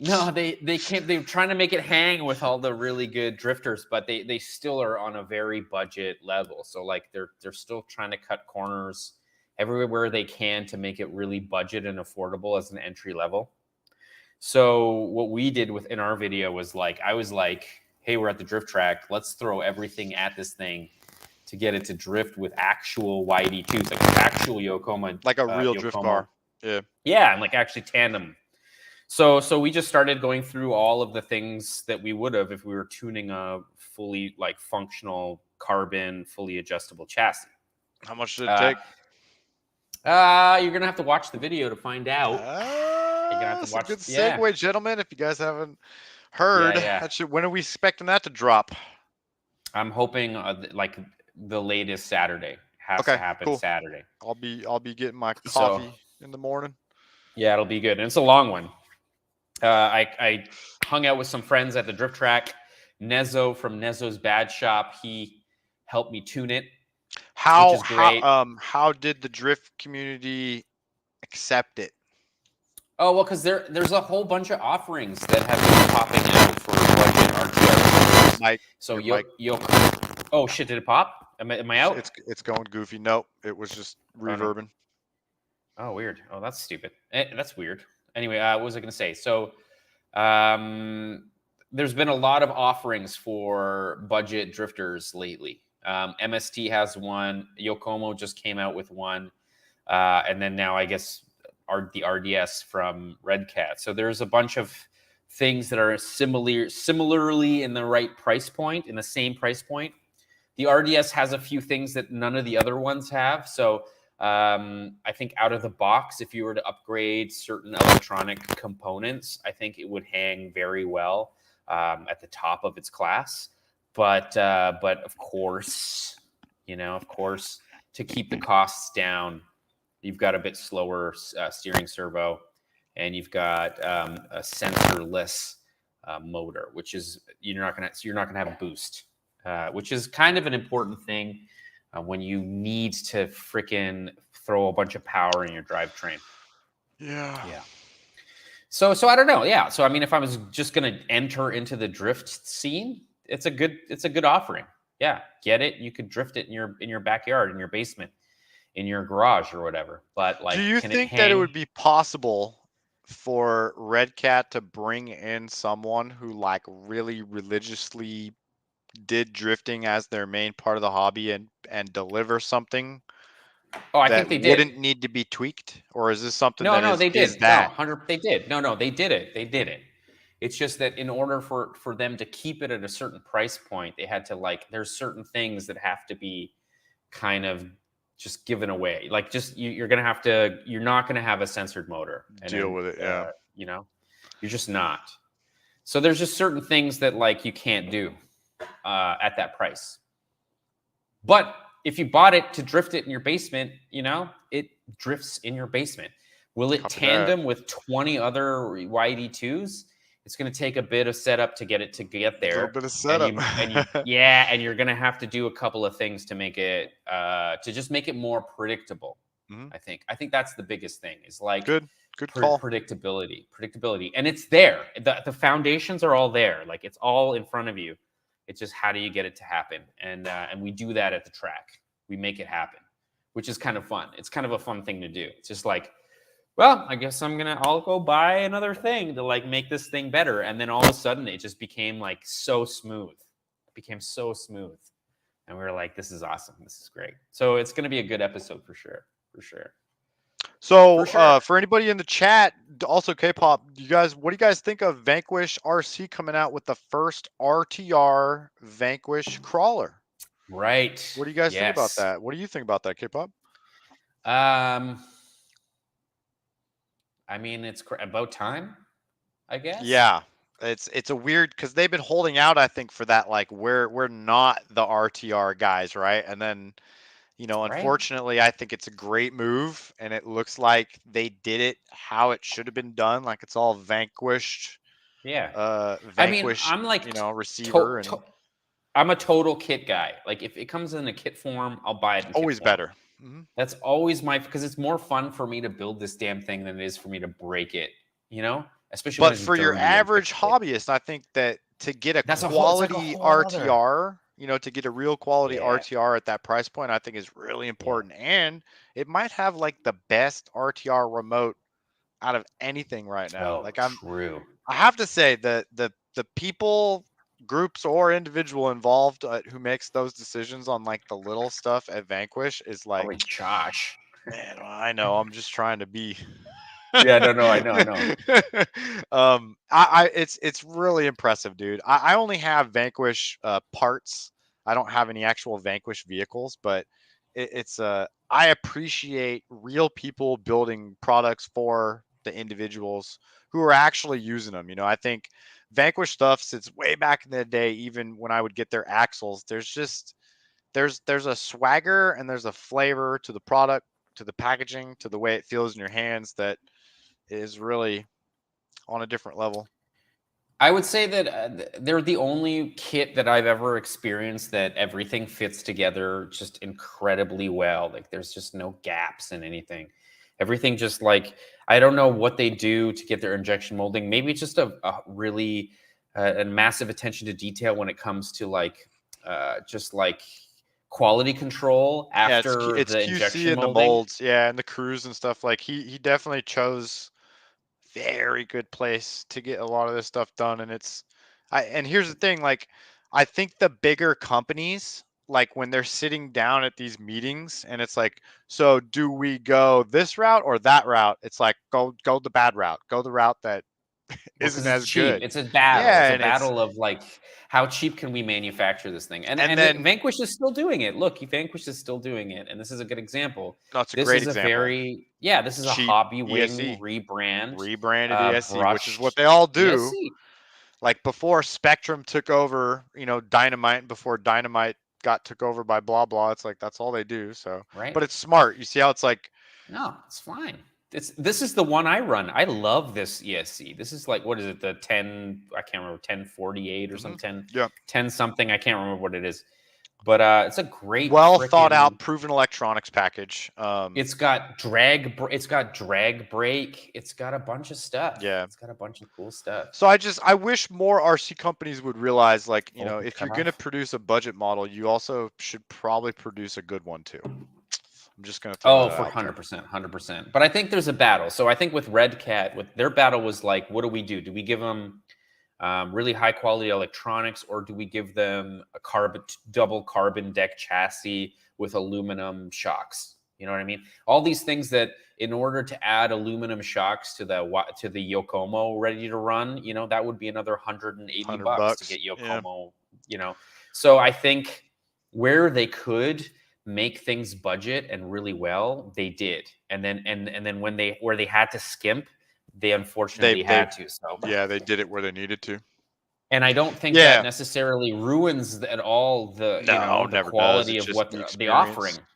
Speaker 2: No, they can't. They're trying to make it hang with all the really good drifters, but they still are on a very budget level. So like they're still trying to cut corners everywhere they can to make it really budget and affordable as an entry level. So what we did within our video was like I was like, hey, we're at the drift track. Let's throw everything at this thing to get it to drift with actual YD2s, like actual Yokomo,
Speaker 3: Like a real drift car. Yeah.
Speaker 2: Yeah, and like actually tandem. So we just started going through all of the things that we would have if we were tuning a fully like functional carbon, fully adjustable chassis.
Speaker 3: How much did it take?
Speaker 2: You're gonna have to watch the video to find out. You're gonna have to
Speaker 3: That's a
Speaker 2: watch.
Speaker 3: good
Speaker 2: Yeah,
Speaker 3: segue, gentlemen. If you guys haven't heard,
Speaker 2: yeah.
Speaker 3: when are we expecting that to drop?
Speaker 2: I'm hoping like the latest Saturday has to
Speaker 3: Okay,
Speaker 2: happen
Speaker 3: cool.
Speaker 2: Saturday.
Speaker 3: I'll be getting my
Speaker 2: So
Speaker 3: coffee in the morning.
Speaker 2: yeah, it'll be good, and it's a long one. I hung out with some friends at the drift track. Nezo from Nezo's Bad Shop, he helped me tune it, which is great.
Speaker 3: How did the drift community accept it?
Speaker 2: Oh well, because there's a whole bunch of offerings that have been popping out for budget RTR.
Speaker 3: Mike,
Speaker 2: So
Speaker 3: Mike.
Speaker 2: Oh shit! Did it pop? Am I out?
Speaker 3: It's going goofy. Nope, it was just reverbing.
Speaker 2: Oh, weird. Oh, that's stupid. That's weird. Anyway, what was I going to say? So, there's been a lot of offerings for budget drifters lately. MST has one. Yokomo just came out with one, and then now I guess the RDS from Redcat. So there's a bunch of things that are similarly in the right price point, in the same price point. The RDS has a few things that none of the other ones have. So I think out of the box, if you were to upgrade certain electronic components, I think it would hang very well at the top of its class. But of course, to keep the costs down, you've got a bit slower steering servo, and you've got a sensorless motor, which is you're not gonna have a boost, which is kind of an important thing when you need to freaking throw a bunch of power in your drivetrain.
Speaker 3: Yeah.
Speaker 2: So I don't know. Yeah. So I mean, if I was just gonna enter into the drift scene, it's a good offering. Yeah, get it. You could drift it in your backyard, in your basement, in your garage, or whatever. But like,
Speaker 3: do you think that it would be possible for Redcat to bring in someone who like really religiously did drifting as their main part of the hobby and deliver something
Speaker 2: I
Speaker 3: that
Speaker 2: think they
Speaker 3: wouldn't
Speaker 2: did.
Speaker 3: need to be tweaked? Or is this something
Speaker 2: No,
Speaker 3: that
Speaker 2: they
Speaker 3: is
Speaker 2: did.
Speaker 3: that?
Speaker 2: They did. No, they did it. They did it. It's just that in order for them to keep it at a certain price point, they had to like, there's certain things that have to be kind of just given away. Like just you're not gonna have a censored motor.
Speaker 3: Deal with it, yeah.
Speaker 2: You're just not. So there's just certain things that like you can't do at that price. But if you bought it to drift it in your basement, it drifts in your basement. Will it tandem with 20 other YD2s? It's going to take a bit of setup to get it to get there.
Speaker 3: A little bit of setup.
Speaker 2: And you're going to have to do a couple of things to make it to just make it more predictable.
Speaker 3: Mm-hmm.
Speaker 2: I think that's the biggest thing. Is like
Speaker 3: good call.
Speaker 2: Predictability, and it's there. The foundations are all there. Like it's all in front of you. It's just how do you get it to happen? And we do that at the track. We make it happen, which is kind of fun. It's kind of a fun thing to do. It's just like, well, I guess I'll go buy another thing to like make this thing better. And then all of a sudden it just became like so smooth. It became so smooth. And we were like, this is awesome. This is great. So it's going to be a good episode for sure. For sure.
Speaker 3: So for anybody in the chat, also K-pop, what do you guys think of Vanquish RC coming out with the first RTR Vanquish crawler?
Speaker 2: Right.
Speaker 3: What do you guys think about that? What do you think about that, K-pop?
Speaker 2: I mean, it's about time, I guess.
Speaker 3: Yeah, it's a weird because they've been holding out, I think, for that. Like we're not the RTR guys, right? And then, unfortunately, I think it's a great move, and it looks like they did it how it should have been done. Like it's all vanquished.
Speaker 2: Yeah.
Speaker 3: Vanquish.
Speaker 2: I mean, I'm like
Speaker 3: receiver.
Speaker 2: I'm a total kit guy. Like if it comes in a kit form, I'll buy it.
Speaker 3: Always better.
Speaker 2: Mm-hmm. That's always because it's more fun for me to build this damn thing than it is for me to break it. Especially.
Speaker 3: But for your average hobbyist, I think that to get a quality RTR, to get a real quality RTR at that price point, I think is really important. Yeah. And it might have like the best RTR remote out of anything right now.
Speaker 2: I have to say
Speaker 3: the people groups or individual involved who makes those decisions on like the little stuff at Vanquish is like,
Speaker 2: Probably Josh.
Speaker 3: man, I know. I'm just trying to be.
Speaker 2: Yeah, no, I know.
Speaker 3: It's really impressive, dude. I only have Vanquish parts. I don't have any actual Vanquish vehicles, but it's I appreciate real people building products for the individuals who are actually using them. You know, I think Vanquish stuff since way back in the day, even when I would get their axles, there's a swagger and there's a flavor to the product, to the packaging, to the way it feels in your hands that is really on a different level.
Speaker 2: I would say that they're the only kit that I've ever experienced that everything fits together just incredibly well. Like there's just no gaps in anything. Everything just like, I don't know what they do to get their injection molding. Maybe it's just a really a massive attention to detail when it comes to like just like quality control
Speaker 3: Yeah,
Speaker 2: after
Speaker 3: it's
Speaker 2: the
Speaker 3: QC
Speaker 2: injection
Speaker 3: and the
Speaker 2: molding.
Speaker 3: molds, yeah, and the crews and stuff. Like he definitely chose very good place to get a lot of this stuff done. And and here's the thing, like I think the bigger companies, like when they're sitting down at these meetings and it's like, so do we go this route or that route? It's like go the bad route, go the route that
Speaker 2: Well,
Speaker 3: isn't
Speaker 2: because it's
Speaker 3: as
Speaker 2: cheap.
Speaker 3: good.
Speaker 2: It's a battle. It's
Speaker 3: Yeah,
Speaker 2: a
Speaker 3: and it's
Speaker 2: battle of like how cheap can we manufacture this thing? And
Speaker 3: and
Speaker 2: and
Speaker 3: then
Speaker 2: Vanquish is still doing it. Look, Vanquish is still doing it, and this is a good example.
Speaker 3: no, it's a
Speaker 2: This
Speaker 3: great
Speaker 2: is a
Speaker 3: example.
Speaker 2: very this is a
Speaker 3: Cheap
Speaker 2: hobby wing
Speaker 3: ESE,
Speaker 2: rebrand,
Speaker 3: rebranded ESE, which is what
Speaker 2: brushed
Speaker 3: they all do.
Speaker 2: ESC,
Speaker 3: Like before Spectrum took over, you know, Dynamite, and before Dynamite got took over by blah blah, it's like that's all they do. So,
Speaker 2: right?
Speaker 3: but it's smart. You see how it's like,
Speaker 2: No, it's fine. This is the one I run. I love this ESC. This is like what is it? The 10, I can't remember, 1048 or some 10,
Speaker 3: yeah,
Speaker 2: 10 something. I can't remember what it is. But it's a great
Speaker 3: well thought
Speaker 2: freaking.
Speaker 3: out, proven electronics package.
Speaker 2: It's got it's got drag brake. It's got a bunch of stuff.
Speaker 3: Yeah.
Speaker 2: It's got a bunch of cool stuff.
Speaker 3: So I wish more RC companies would realize, like, you know, if you're
Speaker 2: Cut
Speaker 3: gonna
Speaker 2: off.
Speaker 3: produce a budget model, you also should probably produce a good one too. I'm just gonna throw
Speaker 2: Oh,
Speaker 3: that
Speaker 2: for
Speaker 3: out there.
Speaker 2: 100%, 100%. But I think there's a battle. So I think with Redcat, with their battle was like, what do we do? Do we give them really high quality electronics, or do we give them a double carbon deck chassis with aluminum shocks? You know what I mean? All these things that, in order to add aluminum shocks to the Yokomo ready to run, you know, that would be another $180 to get
Speaker 3: Yeah.
Speaker 2: Yokomo. You know, so I think where they could make things budget and really well, they did, and then when where they had to skimp, they unfortunately had to. So
Speaker 3: yeah, they did it where they needed to.
Speaker 2: and I don't think that
Speaker 3: Yeah.
Speaker 2: necessarily ruins at all the
Speaker 3: No,
Speaker 2: the
Speaker 3: never does.
Speaker 2: quality
Speaker 3: It's
Speaker 2: of
Speaker 3: just
Speaker 2: what
Speaker 3: the
Speaker 2: the offering.
Speaker 3: experience.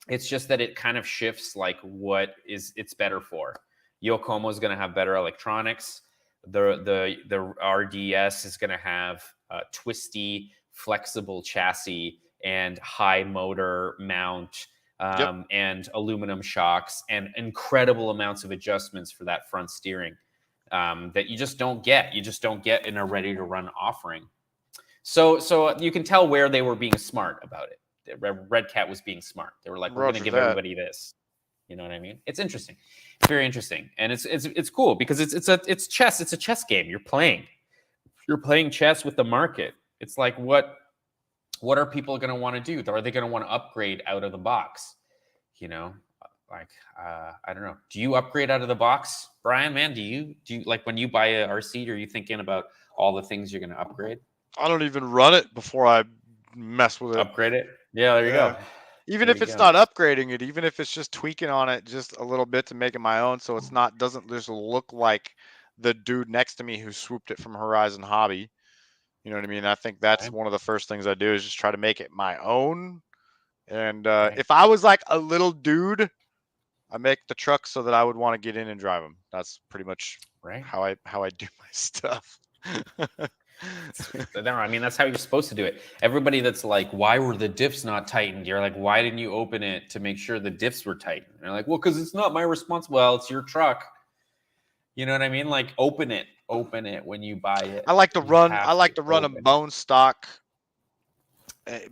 Speaker 2: It's just that it kind of shifts like what is it's better for. Yokomo is going to have better electronics. The RDS is going to have a twisty, flexible chassis and high motor mount and aluminum shocks and incredible amounts of adjustments for that front steering that you just don't get. You just don't get in a ready to run offering. So you can tell where they were being smart about it. Redcat was being smart. They were like, we're going to give everybody this. You know what I mean? It's interesting. It's very interesting, and it's cool because it's chess. It's a chess game. You're playing chess with the market. It's like what are people going to want to do? Are they going to want to upgrade out of the box? You know, like I don't know. Do you upgrade out of the box, Brian? Man, do you like when you buy a RC? Are you thinking about all the things you're going to upgrade?
Speaker 3: I don't even run it before I mess with it.
Speaker 2: Upgrade it? Yeah, there you go.
Speaker 3: Even
Speaker 2: there
Speaker 3: if it's not upgrading it, even if it's just tweaking on it just a little bit to make it my own, so it's not doesn't just look like the dude next to me who swooped it from Horizon Hobby. You know what I mean? I think that's one of the first things I do is just try to make it my own. And if I was like a little dude, I make the truck so that I would want to get in and drive them. That's pretty much how I do my stuff.
Speaker 2: No, I mean, that's how you're supposed to do it. Everybody that's like, why were the diffs not tightened? You're like, why didn't you open it to make sure the diffs were tightened? And they're like, well, because it's not my responsibility. Well, it's your truck. You know what I mean? Like, open it when you buy it.
Speaker 3: I like to run a bone stock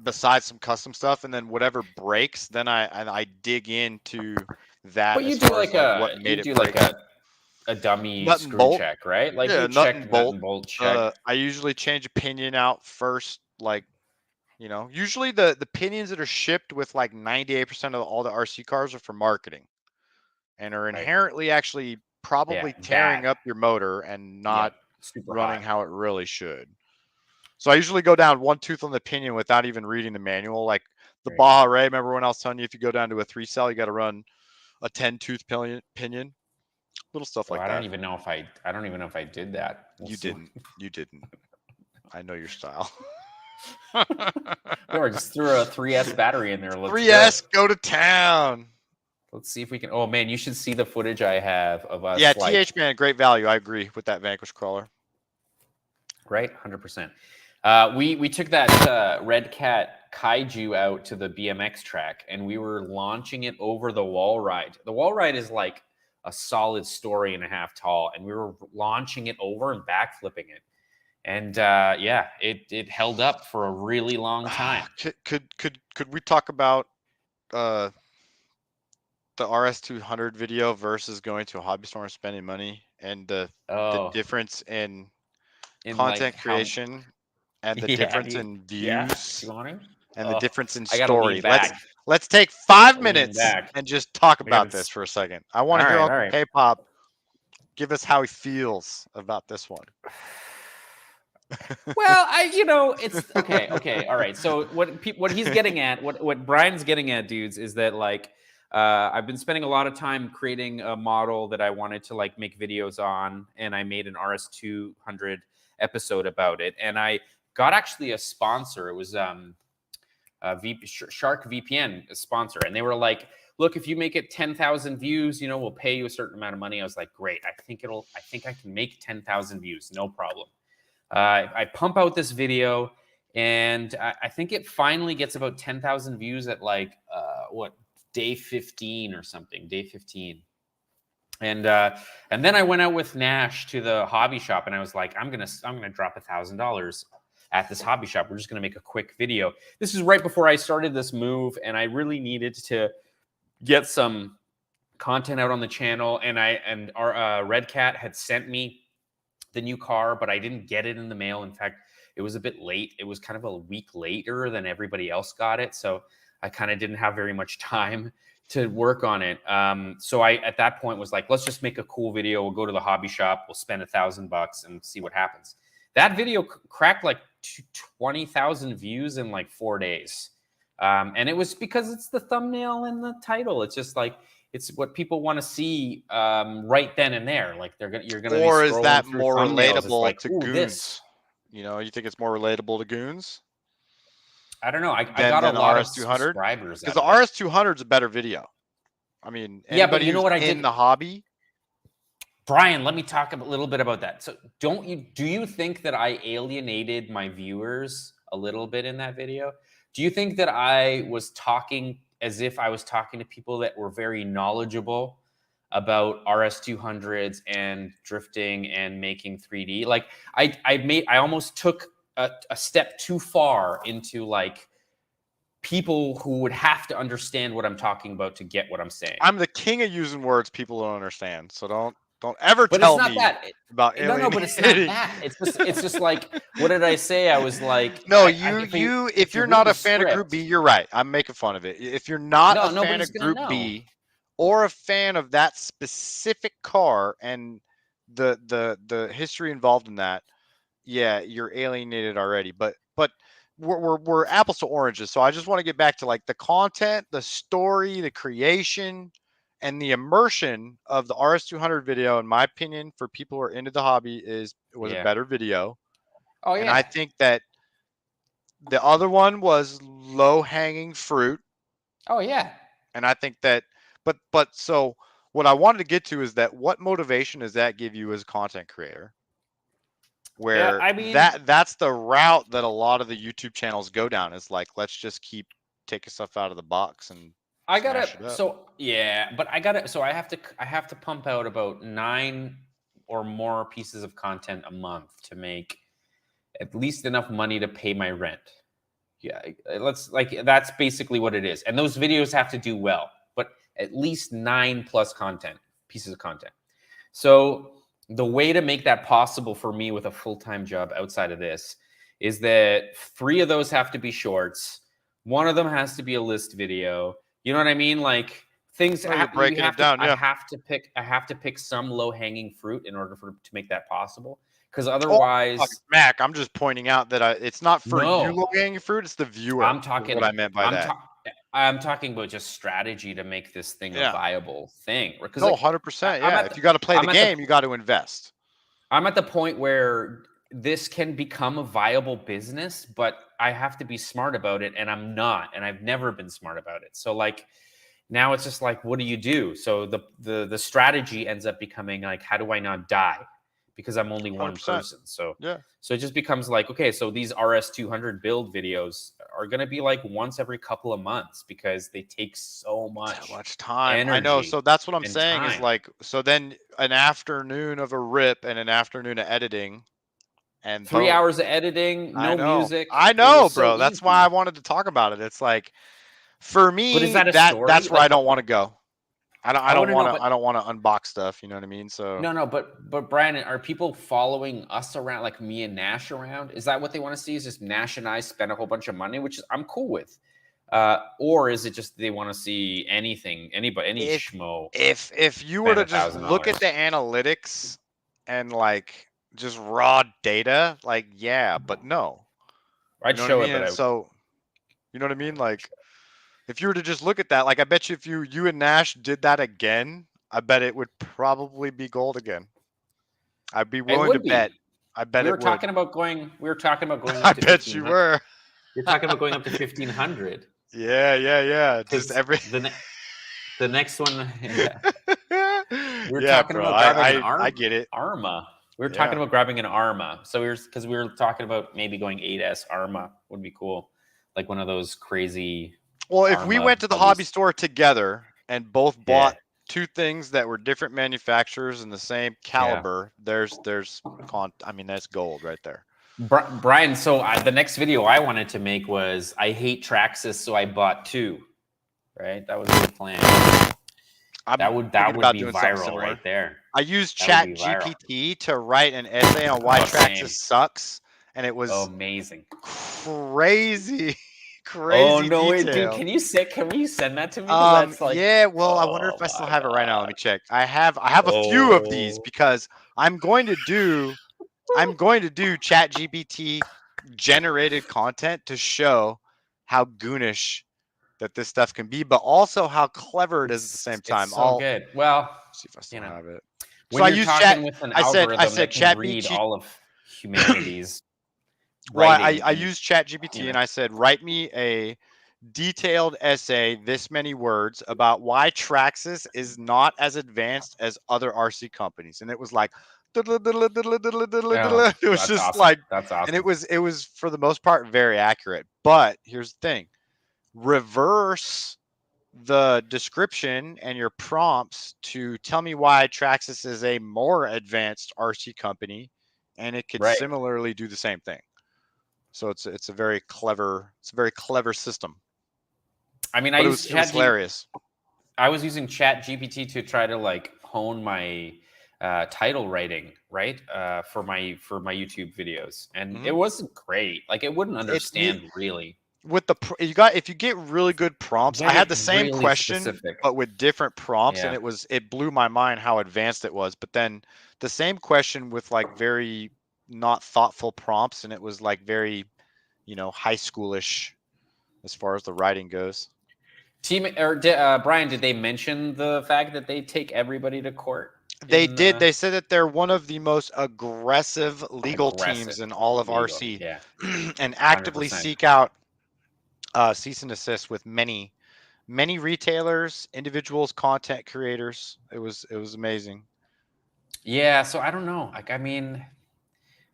Speaker 3: besides some custom stuff, and then whatever breaks, then I dig into that.
Speaker 2: But you
Speaker 3: as
Speaker 2: do
Speaker 3: far
Speaker 2: like
Speaker 3: as what made it break.
Speaker 2: a a dummy
Speaker 3: Nut and
Speaker 2: screw
Speaker 3: bolt.
Speaker 2: check, right? Like
Speaker 3: Yeah,
Speaker 2: you
Speaker 3: nut
Speaker 2: check
Speaker 3: and
Speaker 2: nut
Speaker 3: bolt.
Speaker 2: and bolt check.
Speaker 3: I usually change a pinion out first, like, usually the pinions that are shipped with like 98% of all the RC cars are for marketing and are
Speaker 2: Right.
Speaker 3: inherently actually probably
Speaker 2: Yeah,
Speaker 3: tearing
Speaker 2: bad.
Speaker 3: up your motor and not
Speaker 2: Yep. Super
Speaker 3: running
Speaker 2: hot.
Speaker 3: how it really should. So I usually go down one tooth on the pinion without even reading the manual. Like the
Speaker 2: There you go.
Speaker 3: Baja Ray, remember when I was telling you if you go down to a 3-cell, you got to run a 10-tooth pinion? Little stuff
Speaker 2: Well,
Speaker 3: like
Speaker 2: I don't
Speaker 3: that.
Speaker 2: even know if I did that. We'll
Speaker 3: You
Speaker 2: see.
Speaker 3: didn't. You didn't. I know your style.
Speaker 2: Or just threw a 3S battery in there. Let's
Speaker 3: 3S, go to town.
Speaker 2: Let's see if we can. Oh man, you should see the footage I have of us.
Speaker 3: Yeah,
Speaker 2: like,
Speaker 3: TH man, great value. I agree with that Vanquish crawler.
Speaker 2: right, 100%. We took that Redcat Kaiju out to the BMX track, and we were launching it over the wall ride. The wall ride is like a solid story and a half tall, and we were launching it over and backflipping it. And yeah, it held up for a really long time.
Speaker 3: Could we talk about the RS200 video versus going to a hobby store and spending money and the
Speaker 2: Oh,
Speaker 3: difference in
Speaker 2: in like
Speaker 3: content
Speaker 2: how?
Speaker 3: creation and the
Speaker 2: Yeah,
Speaker 3: difference in
Speaker 2: yeah.
Speaker 3: views
Speaker 2: You want him?
Speaker 3: and the
Speaker 2: Oh,
Speaker 3: difference in
Speaker 2: I gotta
Speaker 3: story.
Speaker 2: lean back.
Speaker 3: Let's take 5
Speaker 2: Lean
Speaker 3: minutes
Speaker 2: back.
Speaker 3: and just talk
Speaker 2: We haven't.
Speaker 3: about this for a second. I want
Speaker 2: All
Speaker 3: to hear
Speaker 2: right, all
Speaker 3: Uncle
Speaker 2: right.
Speaker 3: K-pop give us how he feels about this one.
Speaker 2: Well, it's okay, okay, all right. So what he's getting at, what Brian's getting at, dudes, is that like I've been spending a lot of time creating a model that I wanted to like make videos on, and I made an RS200 episode about it, and I got actually a sponsor. It was Shark VPN, a sponsor, and they were like, "Look, if you make it 10,000 views, we'll pay you a certain amount of money." I was like, "Great, I think I can make 10,000 views, no problem." I pump out this video, and I think it finally gets about 10,000 views at like day 15 or something, day 15. And then I went out with Nash to the hobby shop, and I was like, I'm gonna drop $1,000 at this hobby shop. We're just gonna make a quick video. This is right before I started this move, and I really needed to get some content out on the channel. And our Redcat had sent me the new car, but I didn't get it in the mail. In fact, it was a bit late. It was kind of a week later than everybody else got it. So I kind of didn't have very much time to work on it. So I, at that point, was like, let's just make a cool video. We'll go to the hobby shop. We'll spend $1,000 and see what happens. That video cracked like 20,000 views in like 4 days. And it was because it's the thumbnail and the title. It's just like, it's what people want to see right then and there. Like you're gonna.
Speaker 3: Or
Speaker 2: be
Speaker 3: is that
Speaker 2: through
Speaker 3: more
Speaker 2: thumbnails. It's
Speaker 3: relatable
Speaker 2: like,
Speaker 3: to
Speaker 2: ooh,
Speaker 3: goons?
Speaker 2: this.
Speaker 3: You think it's more relatable to goons
Speaker 2: I don't know. I
Speaker 3: than
Speaker 2: got a
Speaker 3: the
Speaker 2: lot of
Speaker 3: RS200?
Speaker 2: subscribers
Speaker 3: Because
Speaker 2: out
Speaker 3: the
Speaker 2: of it.
Speaker 3: RS200 is a better video. I mean,
Speaker 2: Yeah, but
Speaker 3: anybody
Speaker 2: you know
Speaker 3: who's
Speaker 2: what I
Speaker 3: in
Speaker 2: did?
Speaker 3: the hobby.
Speaker 2: Brian, let me talk a little bit about that. So do you think that I alienated my viewers a little bit in that video? Do you think that I was talking as if I was talking to people that were very knowledgeable about RS200s and drifting and making 3D? Like I almost took a step too far into like people who would have to understand what I'm talking about to get what I'm saying.
Speaker 3: I'm the king of using words people don't understand. So don't ever
Speaker 2: But it's
Speaker 3: tell
Speaker 2: not
Speaker 3: me
Speaker 2: that.
Speaker 3: about
Speaker 2: No,
Speaker 3: alienating.
Speaker 2: but it's not that. It's just like, what did I say? I was like,
Speaker 3: No,
Speaker 2: if
Speaker 3: if
Speaker 2: you
Speaker 3: you're
Speaker 2: read
Speaker 3: not
Speaker 2: the
Speaker 3: a fan of Group
Speaker 2: script,
Speaker 3: B, you're right. I'm making fun of it. If you're not
Speaker 2: no,
Speaker 3: a fan
Speaker 2: nobody's
Speaker 3: of
Speaker 2: gonna
Speaker 3: Group
Speaker 2: know.
Speaker 3: B or a fan of that specific car and the history involved in that, yeah, you're alienated already. But we're apples to oranges. So I just want to get back to like the content, the story, the creation, and the immersion of the RS200 video. In my opinion, for people who are into the hobby, was a
Speaker 2: Yeah.
Speaker 3: better video.
Speaker 2: Oh
Speaker 3: And I
Speaker 2: yeah.
Speaker 3: think that the other one was low hanging fruit.
Speaker 2: Oh yeah.
Speaker 3: And I think that, but so what I wanted to get to is that what motivation does that give you as a content creator?
Speaker 2: Yeah.
Speaker 3: Where
Speaker 2: I mean,
Speaker 3: that's the route that a lot of the YouTube channels go down is like, let's just keep taking stuff out of the box and
Speaker 2: I gotta.
Speaker 3: smash it up.
Speaker 2: So yeah, but I gotta. So I have to pump out about 9 or more pieces of content a month to make at least enough money to pay my rent. Yeah, that's basically what it is. And those videos have to do well, but at least 9 plus pieces of content. So the way to make that possible for me with a full-time job outside of this is that 3 of those have to be shorts. One of them has to be a list video. You know what I mean? Like things
Speaker 3: Oh, you're
Speaker 2: you
Speaker 3: breaking
Speaker 2: have
Speaker 3: it
Speaker 2: to
Speaker 3: down, yeah.
Speaker 2: I have to pick some low-hanging fruit in order to make that possible. Because
Speaker 3: Oh,
Speaker 2: otherwise,
Speaker 3: Mac, I'm just pointing out that it's not for you
Speaker 2: no,
Speaker 3: low-hanging fruit, it's the viewer.
Speaker 2: I'm
Speaker 3: Is
Speaker 2: talking
Speaker 3: what I meant by that.
Speaker 2: I'm talking about just strategy to make this thing a
Speaker 3: Yeah.
Speaker 2: viable thing. Because
Speaker 3: No,
Speaker 2: like
Speaker 3: 100%.
Speaker 2: I'm
Speaker 3: Yeah.
Speaker 2: at
Speaker 3: If
Speaker 2: the,
Speaker 3: you got to play the
Speaker 2: I'm at the
Speaker 3: game, you got to invest.
Speaker 2: I'm at the point where this can become a viable business, but I have to be smart about it, and I'm not, and I've never been smart about it. So like now it's just like, what do you do? So the strategy ends up becoming like, how do I not die? Because I'm only one
Speaker 3: 100%.
Speaker 2: person. So
Speaker 3: Yeah.
Speaker 2: so it just becomes like, okay, so these RS200 build videos are going to be like once every couple of months because they take so
Speaker 3: So
Speaker 2: much
Speaker 3: much time. I know.
Speaker 2: energy
Speaker 3: So that's what I'm
Speaker 2: and
Speaker 3: saying is
Speaker 2: time.
Speaker 3: like, so then an afternoon of a rip and an afternoon of editing and
Speaker 2: 3
Speaker 3: boom.
Speaker 2: hours of editing,
Speaker 3: I
Speaker 2: no
Speaker 3: know.
Speaker 2: music.
Speaker 3: I
Speaker 2: It
Speaker 3: know,
Speaker 2: was so
Speaker 3: bro. That's why I
Speaker 2: easy.
Speaker 3: wanted to talk about it. It's like, for
Speaker 2: But is
Speaker 3: me,
Speaker 2: that a story?
Speaker 3: that's where I
Speaker 2: Like,
Speaker 3: don't want to go. I
Speaker 2: I
Speaker 3: don't
Speaker 2: want to know,
Speaker 3: want to,
Speaker 2: but
Speaker 3: I don't want to unbox stuff. You know what I mean? So
Speaker 2: no, but Brian, are people following us around like me and Nash around? Is that what they want to see? Is just Nash and I spend a whole bunch of money, which is I'm cool with, or is it just they want to see anything, anybody, any
Speaker 3: if
Speaker 2: schmo
Speaker 3: if you were
Speaker 2: spend
Speaker 3: to
Speaker 2: a
Speaker 3: just
Speaker 2: thousand
Speaker 3: look at
Speaker 2: dollars?
Speaker 3: the analytics and like just raw data, like yeah, but no. You
Speaker 2: I'd
Speaker 3: know what I
Speaker 2: show
Speaker 3: mean?
Speaker 2: it, but
Speaker 3: And so, you know what I mean? Like if you were to just look at that, like I bet you if you and Nash did that again, I bet it would probably be gold again. I'd be
Speaker 2: it
Speaker 3: willing to
Speaker 2: would
Speaker 3: bet.
Speaker 2: be.
Speaker 3: I bet
Speaker 2: We
Speaker 3: it
Speaker 2: were
Speaker 3: would.
Speaker 2: talking about going. We were talking about going
Speaker 3: I
Speaker 2: up to
Speaker 3: bet you
Speaker 2: 1,500.
Speaker 3: were.
Speaker 2: You're talking about going up to 1,500
Speaker 3: Yeah, yeah, yeah. Just
Speaker 2: because
Speaker 3: every
Speaker 2: the next one. Yeah. We were
Speaker 3: Yeah,
Speaker 2: talking
Speaker 3: bro.
Speaker 2: about grabbing an
Speaker 3: I get it.
Speaker 2: Arma. We were talking
Speaker 3: Yeah.
Speaker 2: about grabbing an Arma. So because we were talking about maybe going 8S Arma would be cool, like one of those crazy
Speaker 3: Well, if we
Speaker 2: Arma
Speaker 3: went to the hobby
Speaker 2: buggies.
Speaker 3: store together and both
Speaker 2: Yeah,
Speaker 3: bought two things that were different manufacturers and the same
Speaker 2: yeah.
Speaker 3: caliber, I mean, that's gold right there.
Speaker 2: Brian, so the next video I wanted to make was I hate Traxxas, so I bought 2. Right, that was the plan.
Speaker 3: I'm
Speaker 2: That
Speaker 3: thinking
Speaker 2: would
Speaker 3: about
Speaker 2: be
Speaker 3: doing something
Speaker 2: viral
Speaker 3: similar.
Speaker 2: right there.
Speaker 3: I used
Speaker 2: That would
Speaker 3: Chat
Speaker 2: be viral.
Speaker 3: GPT to write an essay on why
Speaker 2: Oh,
Speaker 3: Traxxas
Speaker 2: same.
Speaker 3: sucks, and it was
Speaker 2: Amazing.
Speaker 3: crazy,
Speaker 2: Oh
Speaker 3: crazy
Speaker 2: no, wait, dude,
Speaker 3: detailed.
Speaker 2: can you send that to me? Because that's like,
Speaker 3: Yeah, well, I wonder
Speaker 2: oh
Speaker 3: if I still
Speaker 2: my
Speaker 3: have it right now. Let
Speaker 2: god.
Speaker 3: me check. I have a few of these
Speaker 2: Oh,
Speaker 3: because I'm going to do Chat GPT generated content to show how goonish that this stuff can be, but also how clever it is at the same
Speaker 2: it's
Speaker 3: time.
Speaker 2: so
Speaker 3: I'll
Speaker 2: good. Well,
Speaker 3: see if I
Speaker 2: you
Speaker 3: still
Speaker 2: know,
Speaker 3: have it. So
Speaker 2: when
Speaker 3: I
Speaker 2: you're
Speaker 3: use Chat.
Speaker 2: talking with an
Speaker 3: I
Speaker 2: algorithm
Speaker 3: said
Speaker 2: that can
Speaker 3: Chat
Speaker 2: read
Speaker 3: GPT.
Speaker 2: all of humanity's
Speaker 3: Well,
Speaker 2: writing
Speaker 3: I
Speaker 2: and
Speaker 3: used Chat
Speaker 2: you
Speaker 3: GPT
Speaker 2: know,
Speaker 3: and I said, write me a detailed essay, this many words, about why Traxxas is not as advanced as other RC companies. And it was like, it
Speaker 2: oh,
Speaker 3: was
Speaker 2: that's
Speaker 3: just
Speaker 2: awesome.
Speaker 3: like,
Speaker 2: That's
Speaker 3: and it
Speaker 2: awesome.
Speaker 3: was, it was for the most part very accurate. But here's the thing, reverse the description and your prompts to tell me why Traxxas is a more advanced RC company, and it could
Speaker 2: Right.
Speaker 3: similarly do the same thing. So it's a very clever system.
Speaker 2: I mean,
Speaker 3: But it was hilarious.
Speaker 2: I was using Chat GPT to try to like hone my title writing, right? For my YouTube videos, and it
Speaker 3: Mhm.
Speaker 2: wasn't great. Like it wouldn't
Speaker 3: It's
Speaker 2: understand really.
Speaker 3: with the if you get really good prompts.
Speaker 2: You
Speaker 3: I
Speaker 2: gotta
Speaker 3: had
Speaker 2: get
Speaker 3: the same
Speaker 2: really
Speaker 3: question
Speaker 2: specific.
Speaker 3: but with different prompts, and
Speaker 2: Yeah.
Speaker 3: it blew my mind how advanced it was. But then the same question with like very not thoughtful prompts, and it was like very, high schoolish as far as the writing goes.
Speaker 2: Brian, did they mention the fact that they take everybody to court
Speaker 3: They
Speaker 2: in
Speaker 3: did. They said that they're one of the most aggressive legal
Speaker 2: aggressive
Speaker 3: teams in all of
Speaker 2: legal?
Speaker 3: RC,
Speaker 2: Yeah,
Speaker 3: and
Speaker 2: hundred
Speaker 3: actively
Speaker 2: percent.
Speaker 3: seek out cease and desist with many retailers, individuals, content creators. It was amazing.
Speaker 2: Yeah, so I don't know. Like, I mean,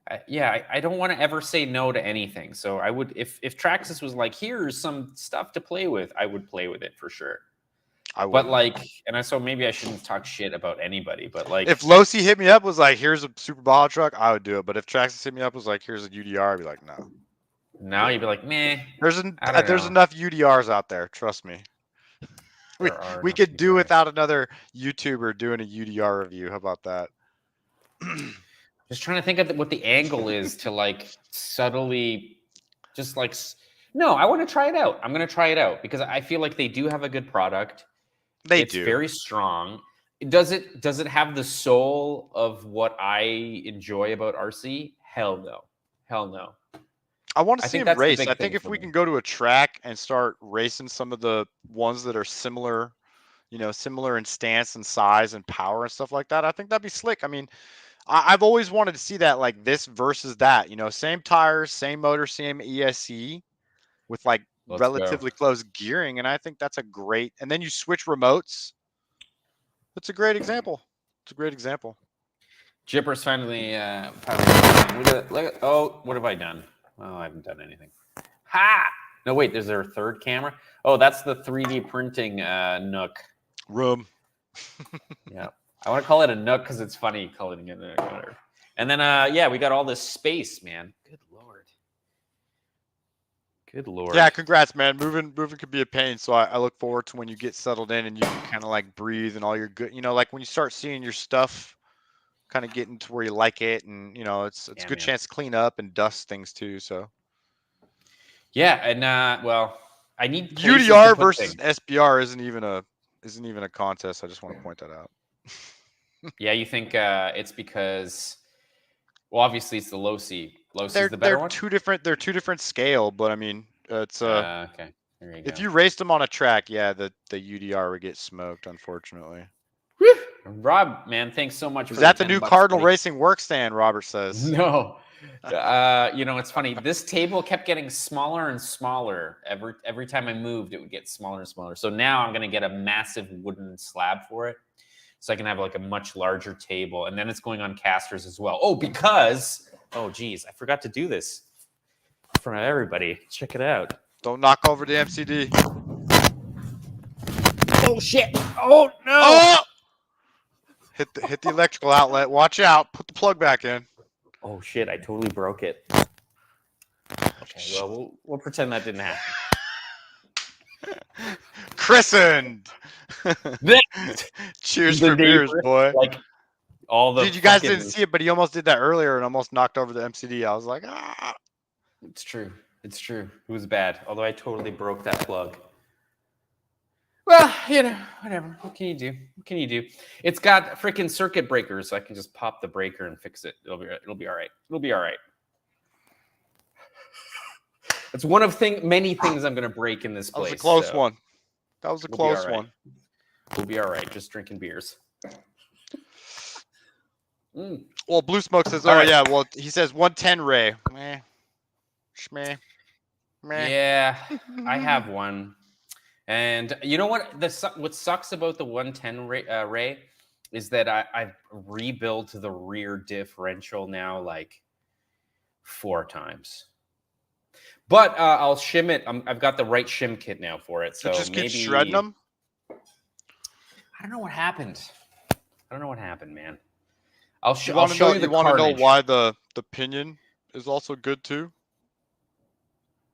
Speaker 2: I don't want to ever say no to anything. So I would, if Traxxas was like, here's some stuff to play with, I would play with it for sure.
Speaker 3: I
Speaker 2: But
Speaker 3: wouldn't.
Speaker 2: like, so maybe I shouldn't talk shit about anybody. But
Speaker 3: If
Speaker 2: like,
Speaker 3: Losi hit me up was like, "Here's a Super Baja truck," I would do it. But if Traxxas hit me up was like, "Here's a UDR," I'd be like, "No."
Speaker 2: now you'd be like, meh,
Speaker 3: There's
Speaker 2: I don't
Speaker 3: there's
Speaker 2: know.
Speaker 3: enough UDRs out there. Trust me. we
Speaker 2: There are
Speaker 3: we
Speaker 2: no
Speaker 3: could do
Speaker 2: UDR.
Speaker 3: without another YouTuber doing a UDR review. How about that?
Speaker 2: Just trying to think of what the angle is to like subtly, just like no. I want to try it out. I'm going to try it out because I feel like they do have a good product.
Speaker 3: They
Speaker 2: It's
Speaker 3: do.
Speaker 2: very strong. Does it have the soul of what I enjoy about RC? Hell no. Hell no.
Speaker 3: I want to
Speaker 2: I
Speaker 3: see
Speaker 2: think
Speaker 3: him
Speaker 2: that's the
Speaker 3: race. I
Speaker 2: big
Speaker 3: think
Speaker 2: thing
Speaker 3: if
Speaker 2: for
Speaker 3: we
Speaker 2: me.
Speaker 3: can go to a track and start racing some of the ones that are similar, similar in stance and size and power and stuff like that, I think that'd be slick. I mean, I've always wanted to see that, like this versus that. Same tires, same motor, same ESC with like
Speaker 2: Let's go.
Speaker 3: relatively close gearing, and I think that's a great. And then you switch remotes. That's a great example. It's a great example.
Speaker 2: Jipper's finally look at, oh, what have I done? Oh, I haven't done anything. Ha! No, wait, is there a third camera? Oh, that's the 3D printing nook.
Speaker 3: Room.
Speaker 2: Yeah. I want to call it a nook because it's funny calling it a nook. Whatever. And then, yeah, we got all this space, man. Good Lord. Good Lord.
Speaker 3: Yeah, congrats, man. Moving could be a pain. So I look forward to when you get settled in and you can kind of like breathe and all your good, like when you start seeing your stuff kind of getting to where you like it, and it's a
Speaker 2: Yeah,
Speaker 3: good
Speaker 2: man.
Speaker 3: chance to clean up and dust things too. So
Speaker 2: Yeah, and well, I need places to
Speaker 3: UDR
Speaker 2: put
Speaker 3: versus
Speaker 2: things.
Speaker 3: SBR isn't even a contest. I just want to point that out.
Speaker 2: Yeah, you think it's because, well, obviously it's the low C. Low C is
Speaker 3: They're
Speaker 2: the better one?
Speaker 3: they're two different scale, but I mean it's
Speaker 2: Okay, there you
Speaker 3: if
Speaker 2: go.
Speaker 3: you raced them on a track, yeah, the UDR would get smoked, unfortunately.
Speaker 2: Rob, man, thanks so much
Speaker 3: Is
Speaker 2: for the
Speaker 3: that the
Speaker 2: 10
Speaker 3: new
Speaker 2: bucks,
Speaker 3: Cardinal
Speaker 2: buddy.
Speaker 3: Racing work stand? Robert says.
Speaker 2: No. It's funny. This table kept getting smaller and smaller. Every time I moved, it would get smaller and smaller. So now I'm gonna get a massive wooden slab for it. So I can have like a much larger table. And then it's going on casters as well. Oh geez, I forgot to do this in front of everybody. Check it out.
Speaker 3: Don't knock over the MCD.
Speaker 2: Oh shit. Oh no.
Speaker 3: Oh! Hit the electrical outlet. Watch out. Put the plug back in.
Speaker 2: Oh shit, I totally broke it. Okay, well, we'll pretend that didn't happen.
Speaker 3: Christened. Cheers
Speaker 2: The
Speaker 3: for beers,
Speaker 2: neighbor,
Speaker 3: boy.
Speaker 2: like all the
Speaker 3: Dude, you guys
Speaker 2: fucking...
Speaker 3: didn't see it, but he almost did that earlier and almost knocked over the MCD. I was like, ah.
Speaker 2: It's true. It's true. It was bad. Although I totally broke that plug. Well, whatever. What can you do? What can you do? It's got freaking circuit breakers, so I can just pop the breaker and fix it. It'll be all right. It'll be all right. It's one of many things I'm going to break in this place.
Speaker 3: That was a close one. That was a close one.
Speaker 2: We'll be all right. Just drinking beers.
Speaker 3: Well, Blue Smoke says,
Speaker 2: All right.
Speaker 3: yeah, well, he says 110 Ray. Meh. Schmeh. Meh.
Speaker 2: Yeah, I have one. And you know what? What sucks about the 110 Ray is that I've rebuilt the rear differential now like 4 times. But I'll shim it. I've got the right shim kit now for it. So
Speaker 3: just
Speaker 2: maybe
Speaker 3: keep shredding them?
Speaker 2: I don't know what happened. Man. I'll show you the
Speaker 3: You want to know
Speaker 2: carnage.
Speaker 3: why the pinion is also good too?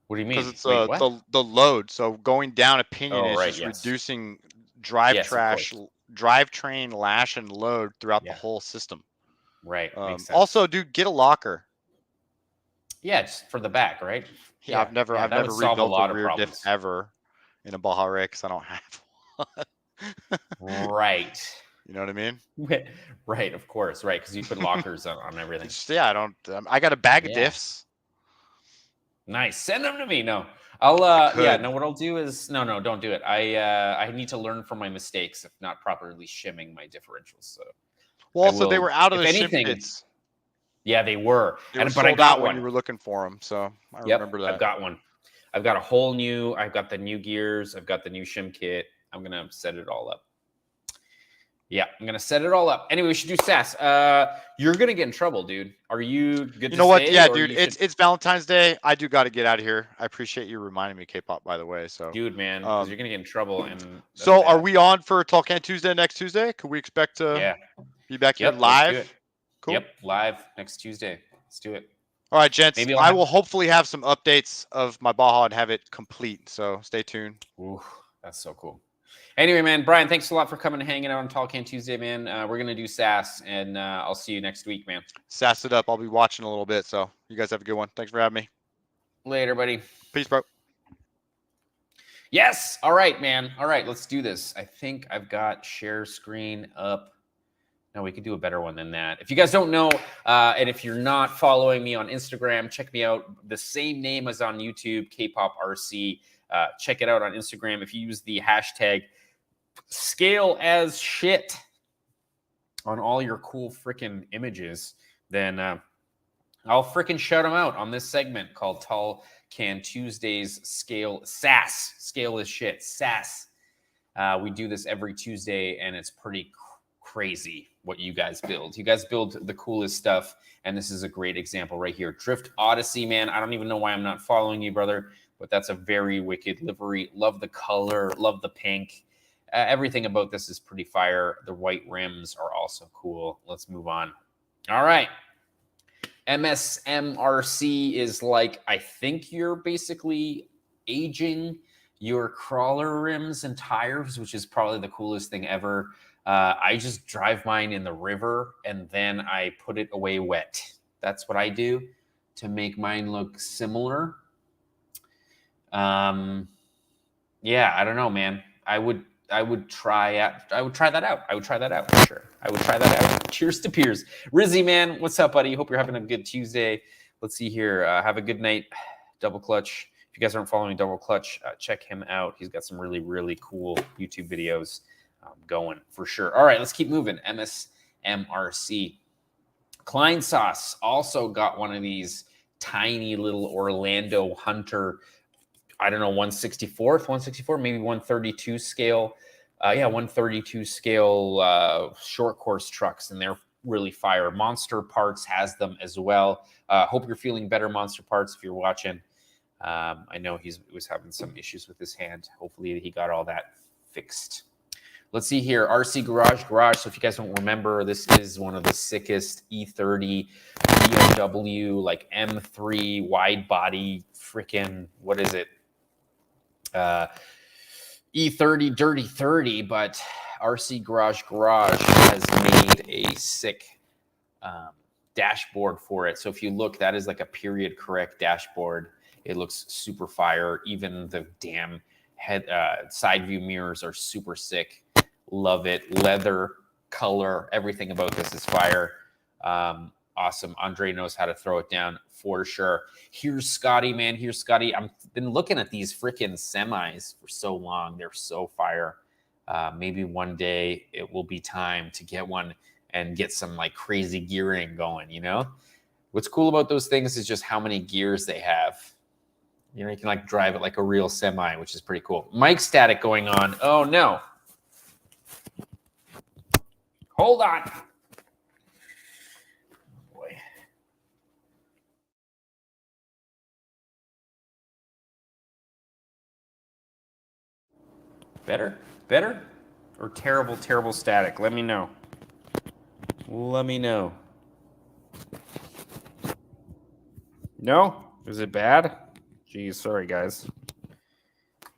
Speaker 2: What do you mean?
Speaker 3: Because it's
Speaker 2: Wait, what?
Speaker 3: the load. So going down a pinion is
Speaker 2: right,
Speaker 3: just
Speaker 2: yes.
Speaker 3: reducing
Speaker 2: Yes, of course.
Speaker 3: drivetrain lash and load throughout the
Speaker 2: Yeah.
Speaker 3: whole system.
Speaker 2: Right. Makes sense.
Speaker 3: Also, dude, get a locker.
Speaker 2: Yeah, just for the back, right?
Speaker 3: Yeah, I've never
Speaker 2: that would solve
Speaker 3: rebuilt
Speaker 2: lot
Speaker 3: a
Speaker 2: of
Speaker 3: rear diff
Speaker 2: problems.
Speaker 3: ever in a Baja Ray because I don't have one.
Speaker 2: Right.
Speaker 3: You know what I mean?
Speaker 2: Right, of course, right, because you put lockers on everything.
Speaker 3: Yeah, I don't. I got a bag of diffs.
Speaker 2: Nice. Send them to me. No, I'll. No. What I'll do is no, don't do it. I need to learn from my mistakes of not properly shimming my differentials. So.
Speaker 3: Well, also they were out of the shim kits.
Speaker 2: Yeah, they were.
Speaker 3: But
Speaker 2: I got one
Speaker 3: when you were looking for them, so I remember that.
Speaker 2: I've got one. I've got a whole new. I've got the new gears. I've got the new shim kit. I'm gonna set it all up. Yeah, I'm gonna set it all up. Anyway, we should do SAS. You're gonna get in trouble, dude. Are you good?
Speaker 3: You know what? Yeah, dude. It's Valentine's Day. I do got to get out of here. I appreciate you reminding me, K-pop. By the way, so
Speaker 2: dude, man, because you're gonna get in trouble. And
Speaker 3: so, are we on for Talk Tuesday next Tuesday? Could we expect to be back here live?
Speaker 2: Cool. Yep, live next Tuesday. Let's do it.
Speaker 3: All right, gents. I will hopefully have some updates of my Baja and have it complete. So stay tuned.
Speaker 2: Ooh, that's so cool. Anyway, man, Brian, thanks a lot for coming and hanging out on Tall Can Tuesday, man. We're going to do SAS, and I'll see you next week, man.
Speaker 3: Sass it up. I'll be watching a little bit. So you guys have a good one. Thanks for having me.
Speaker 2: Later, buddy.
Speaker 3: Peace, bro.
Speaker 2: Yes. All right, man. All right, let's do this. I think I've got share screen up. No, we could do a better one than that. If you guys don't know, and if you're not following me on Instagram, check me out. The same name as on YouTube, K-Pop RC. Check it out on Instagram. If you use the hashtag scale as shit on all your cool freaking images, then I'll freaking shout them out on this segment called Tall Can Tuesdays Scale SAS. Scale is shit. SAS. We do this every Tuesday, and it's pretty crazy what you guys build. You guys build the coolest stuff, and this is a great example right here. Drift Odyssey, man. I don't even know why I'm not following you, brother, but that's a very wicked livery. Love the color. Love the pink. Everything about this is pretty fire. The white rims are also cool. Let's move on. All right. MSMRC is like, I think you're basically aging your crawler rims and tires, which is probably the coolest thing ever. I just drive mine in the river and then I put it away wet. That's what I do to make mine look similar. Yeah, I don't know, man. I would try that out. I would try that out for sure. I would try that out. Cheers to Piers. Rizzy, man, what's up, buddy? Hope you're having a good Tuesday. Let's see here. Have a good night. Double Clutch. If you guys aren't following Double Clutch, check him out. He's got some really, really cool YouTube videos going for sure. All right, let's keep moving. MSMRC. Klein Sauce also got one of these tiny little Orlando Hunter, I don't know, 164, maybe 132 scale. 132 scale short course trucks, and they're really fire. Monster Parts has them as well. Hope you're feeling better, Monster Parts, if you're watching. I know he was having some issues with his hand. Hopefully he got all that fixed. Let's see here, RC Garage. So if you guys don't remember, this is one of the sickest E30 BMW, like M3 wide body freaking, what is it? E30 Dirty 30, but RC Garage has made a sick dashboard for it. So if you look, that is like a period correct dashboard. It looks super fire. Even the damn head side view mirrors are super sick. Love it. Leather, color, everything about this is fire. Awesome. Andre knows how to throw it down for sure. Here's Scotty, man. Here's Scotty. I've been looking at these freaking semis for so long. They're so fire. Maybe one day it will be time to get one and get some like crazy gearing going, you know? What's cool about those things is just how many gears they have. You know, you can like drive it like a real semi, which is pretty cool. Mic static going on. Oh no. Hold on. Boy. Better? Or terrible static? Let me know. No? Is it bad? Geez, sorry guys.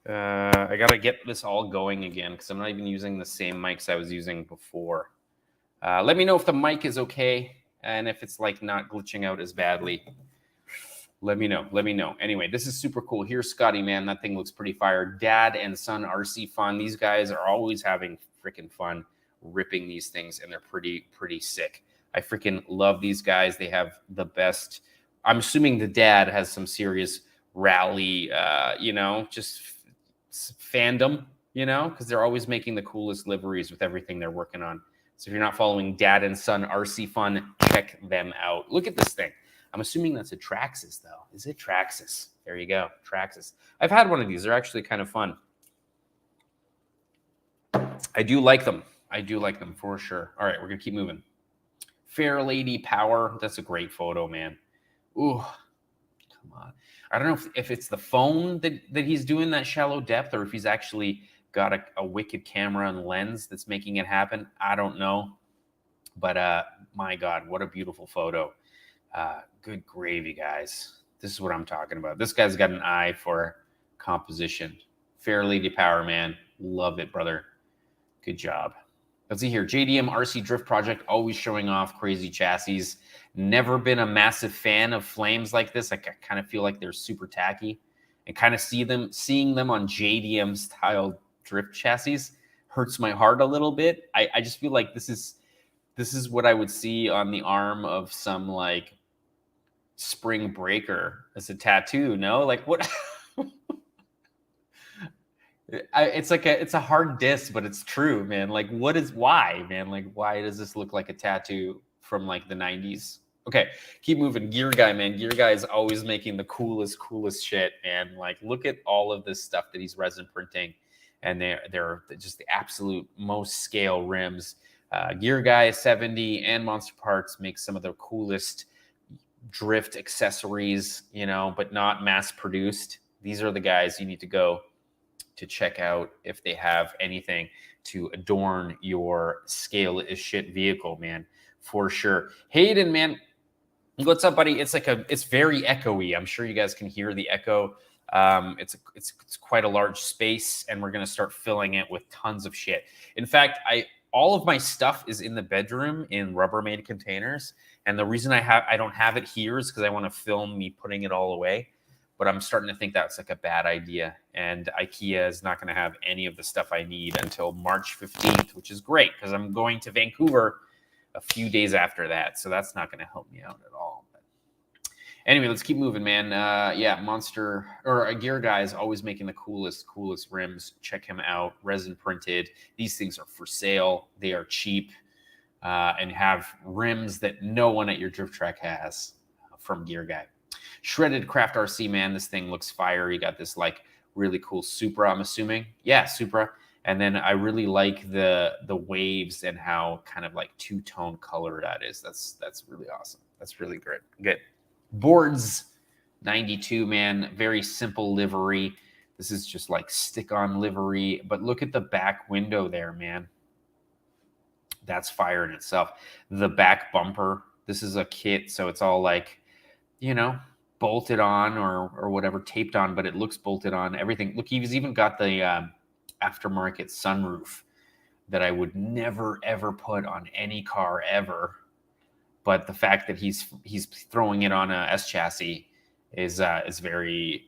Speaker 2: I gotta get this all going again because I'm not even using the same mics I was using before. Let me know if the mic is okay and if it's like not glitching out as badly. Let me know. Anyway, this is super cool. Here's Scotty, man. That thing looks pretty fire. Dad and son RC fun. These guys are always having freaking fun ripping these things, and they're pretty sick. I freaking love these guys. They have the best. I'm assuming the dad has some serious rally, just fandom, because they're always making the coolest liveries with everything they're working on. So if you're not following Dad and Son RC Fun, check them out. Look at this thing. I'm assuming that's a Traxxas, though. Is it Traxxas? There you go, Traxxas. I've had one of these. They're actually kind of fun. I do like them for sure. All right, we're going to keep moving. Fair Lady Power. That's a great photo, man. Ooh, come on. I don't know if it's the phone that he's doing that shallow depth or if he's actually got a wicked camera and lens that's making it happen. I don't know. But my God, what a beautiful photo. Good gravy, guys. This is what I'm talking about. This guy's got an eye for composition. Fair Lady Power, man. Love it, brother. Good job. Let's see here. JDM RC Drift Project, always showing off crazy chassis. Never been a massive fan of flames like this. I kind of feel like they're super tacky. And kind of seeing them on JDM style drift chassis hurts my heart a little bit. I just feel like this is what I would see on the arm of some like Spring Breaker as a tattoo. No, like what? It's a hard diss, but it's true, man. Like, why, man? Like, why does this look like a tattoo from like the 90s? Okay, keep moving. Gear Guy, man. Gear Guy is always making the coolest shit, man. Like, look at all of this stuff that he's resin printing, and they're just the absolute most scale rims. Gear Guy 70 and Monster Parts make some of the coolest drift accessories, you know, but not mass produced. These are the guys you need to go to check out if they have anything to adorn your scale is shit vehicle, man, for sure. Hayden, man, what's up, buddy? It's very echoey. I'm sure you guys can hear the echo. It's quite a large space, and we're gonna start filling it with tons of shit. In fact, all of my stuff is in the bedroom in Rubbermaid containers, and the reason I don't have it here is because I want to film me putting it all away. But I'm starting to think that's like a bad idea. And IKEA is not going to have any of the stuff I need until March 15th, which is great because I'm going to Vancouver a few days after that. So that's not going to help me out at all. But anyway, let's keep moving, man. Yeah, Monster or a Gear Guy is always making the coolest rims. Check him out. Resin printed. These things are for sale. They are cheap and have rims that no one at your drift track has from Gear Guy. Shredded Craft RC, man, this thing looks fire. You got this like really cool Supra, I'm assuming. Yeah, Supra. And then I really like the waves and how kind of like two-tone color that is. That's really awesome. That's really great. Good. Boards 92, man. Very simple livery. This is just like stick-on livery. But look at the back window there, man. That's fire in itself. The back bumper. This is a kit, so it's all like, you know, bolted on or whatever, taped on, but it looks bolted on. Everything. Look, he's even got the aftermarket sunroof that I would never ever put on any car ever. But the fact that he's throwing it on a S chassis is very,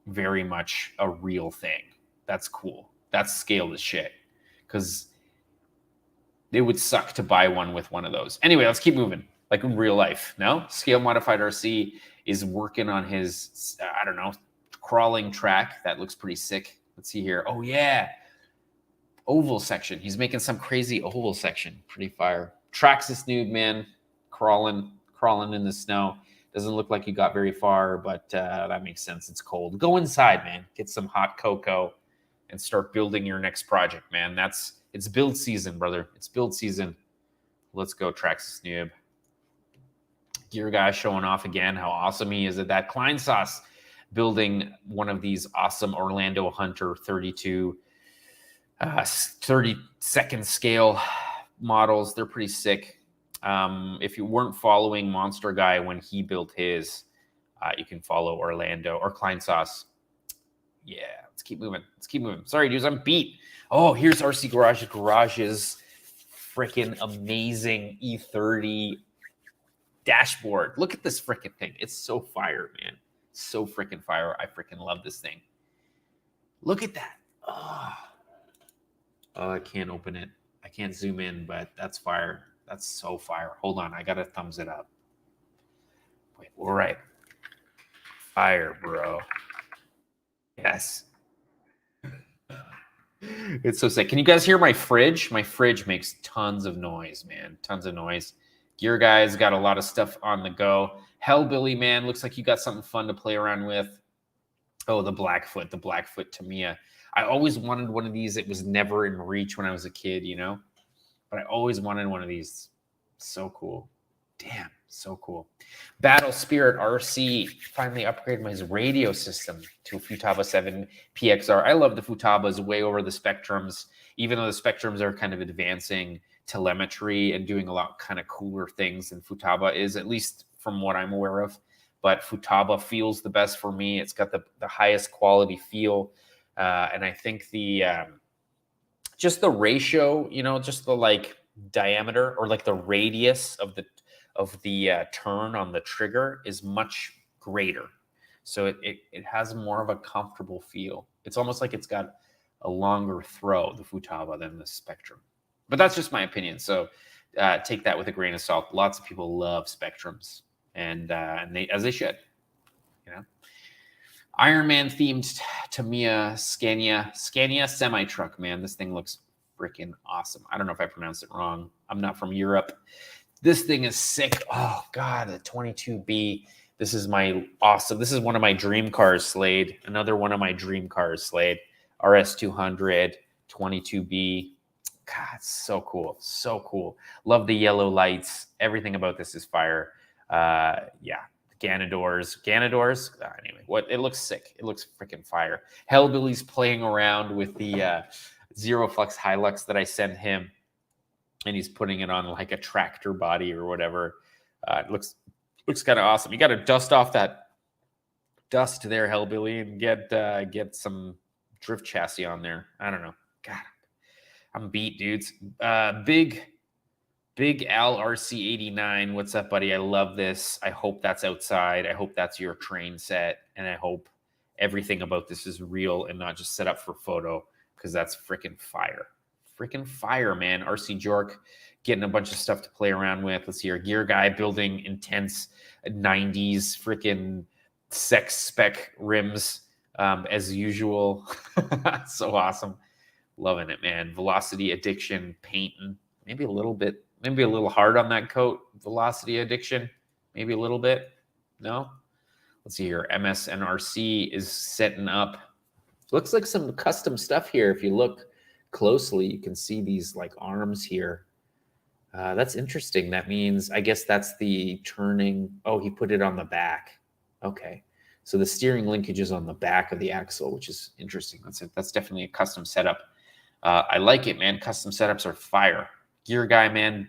Speaker 2: very much a real thing. That's cool. That's scaled as shit. Because it would suck to buy one with one of those. Anyway, let's keep moving. Like in real life, no? Scale Modified RC is working on his, I don't know, crawling track. That looks pretty sick. Let's see here. Oh, yeah. Oval section. He's making some crazy oval section. Pretty fire. Traxxas noob, man. Crawling in the snow. Doesn't look like you got very far, but that makes sense. It's cold. Go inside, man. Get some hot cocoa and start building your next project, man. It's build season, brother. It's build season. Let's go, Traxxas noob. Gear Guy showing off again how awesome he is at that. Klein Sauce building one of these awesome Orlando Hunter 32nd scale models. They're pretty sick. If you weren't following Monster Guy when he built his, you can follow Orlando or Klein Sauce. Yeah, let's keep moving. Sorry, dudes, I'm beat. Oh, here's RC Garage's freaking amazing E30 dashboard. Look at this freaking thing. It's so fire, man. So freaking fire. I freaking love this thing. Look at that. Oh, I can't open it. I can't zoom in, but that's fire. That's so fire. Hold on. I got to thumbs it up. Wait, all right. Fire, bro. Yes. It's so sick. Can you guys hear my fridge? My fridge makes tons of noise, man. Tons of noise. Gear Guy's got a lot of stuff on the go. Hellbilly, man, looks like you got something fun to play around with. Oh, the Blackfoot Tamiya. I always wanted one of these. It was never in reach when I was a kid, you know? But I always wanted one of these. So cool. Damn, so cool. Battle Spirit RC finally upgraded his radio system to a Futaba 7 PXR. I love the Futabas way over the Spectrums, even though the Spectrums are kind of advancing telemetry and doing a lot kind of cooler things than Futaba is, at least from what I'm aware of. But Futaba feels the best for me. It's got the highest quality feel. And I think the just the ratio, just the like diameter or like the radius of the turn on the trigger is much greater. So it has more of a comfortable feel. It's almost like it's got a longer throw, the Futaba, than the Spectrum. But that's just my opinion. So take that with a grain of salt. Lots of people love Spectrums, and they, as they should. Iron Man themed Tamiya Scania semi truck. Man, this thing looks freaking awesome. I don't know if I pronounced it wrong. I'm not from Europe. This thing is sick. Oh God, the 22B. This is my awesome. This is one of my dream cars, Slade. Another one of my dream cars, Slade. RS200 22B. God, it's so cool. So cool. Love the yellow lights. Everything about this is fire. Yeah. Ganadors. Anyway, it looks sick. It looks freaking fire. Hellbilly's playing around with the Zero Flux Hilux that I sent him, and he's putting it on like a tractor body or whatever. It looks kind of awesome. You got to dust off that dust there, Hellbilly, and get some drift chassis on there. I don't know. God, I'm beat, dudes. Big Al RC89. What's up, buddy? I love this. I hope that's outside. I hope that's your train set. And I hope everything about this is real and not just set up for photo, because that's freaking fire. Freaking fire, man. RC Jork getting a bunch of stuff to play around with. Let's see here. Gear Guy building intense 90s freaking sex spec rims as usual. So awesome. Loving it, man. Velocity Addiction painting. Maybe a little hard on that coat. Velocity Addiction, maybe a little bit. No? Let's see here. MSNRC is setting up. Looks like some custom stuff here. If you look closely, you can see these like arms here. That's interesting. That means, I guess that's the turning. Oh, he put it on the back. Okay. So the steering linkage is on the back of the axle, which is interesting. That's definitely a custom setup. I like it, man. Custom setups are fire. Gear Guy, man,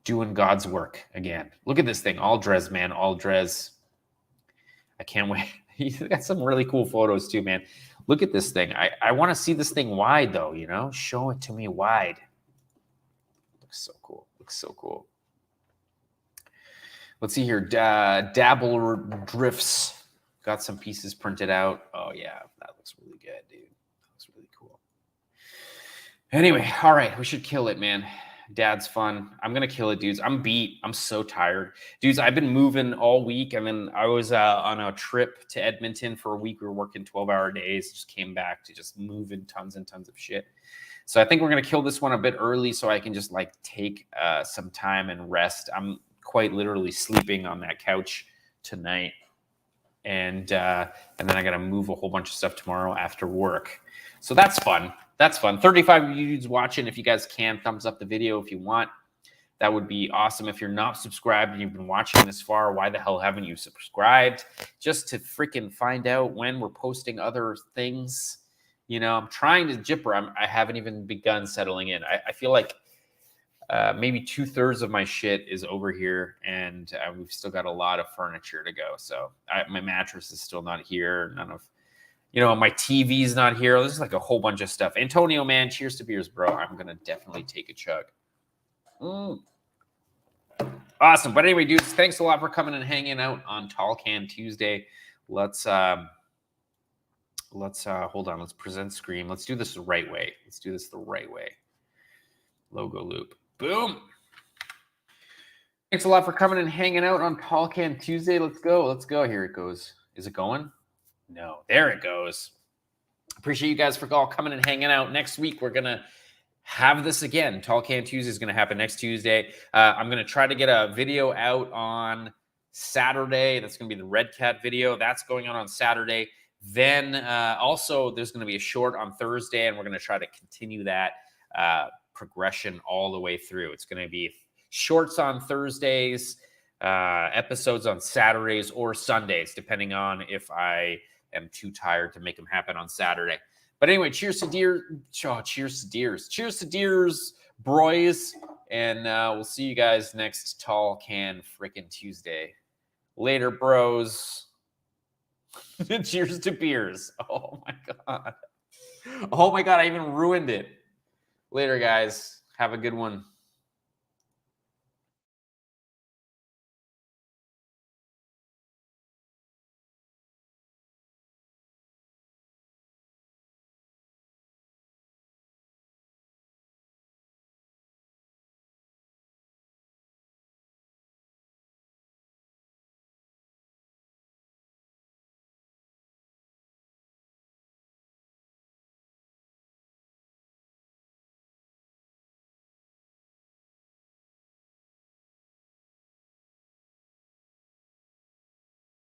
Speaker 2: doing God's work again. Look at this thing. All Drez, man. All Drez. I can't wait. He's got some really cool photos too, man. Look at this thing. I want to see this thing wide, though, Show it to me wide. Looks so cool. Looks so cool. Let's see here. Dabble Drifts. Got some pieces printed out. Oh, yeah. That looks really good, dude. That looks really cool. Anyway, all right. We should kill it, man. Dad's fun. I'm going to kill it, dudes. I'm beat. I'm so tired. Dudes, I've been moving all week. And then I was on a trip to Edmonton for a week. We were working 12-hour days. Just came back to just moving tons and tons of shit. So I think we're going to kill this one a bit early so I can just like take some time and rest. I'm quite literally sleeping on that couch tonight. And then I got to move a whole bunch of stuff tomorrow after work. So that's fun. That's fun. 35 dudes watching. If you guys can, thumbs up the video if you want. That would be awesome. If you're not subscribed and you've been watching this far, why the hell haven't you subscribed? Just to freaking find out when we're posting other things. I'm trying to jipper. I haven't even begun settling in. I feel like maybe 2/3 of my shit is over here, and we've still got a lot of furniture to go. So my mattress is still not here. None of... my TV's not here. There's like a whole bunch of stuff. Antonio, man, cheers to beers, bro. I'm going to definitely take a chug. Awesome. But anyway, dudes, thanks a lot for coming and hanging out on Tall Can Tuesday. Let's hold on. Let's present screen. Let's do this the right way. Logo loop. Boom. Thanks a lot for coming and hanging out on Tall Can Tuesday. Let's go. Here it goes. Is it going? No, there it goes. Appreciate you guys for all coming and hanging out. Next week, we're going to have this again. Tall Can Tuesday is going to happen next Tuesday. I'm going to try to get a video out on Saturday. That's going to be the Redcat video. That's going on Saturday. Then also, there's going to be a short on Thursday, and we're going to try to continue that progression all the way through. It's going to be shorts on Thursdays, episodes on Saturdays or Sundays, depending on if I am too tired to make them happen on Saturday. But anyway, cheers to deers. Oh, cheers to deers. Cheers to deers, broys. And we'll see you guys next Tall Can frickin' Tuesday. Later, bros. Cheers to beers. Oh my god. Oh my god, I even ruined it. Later, guys. Have a good one.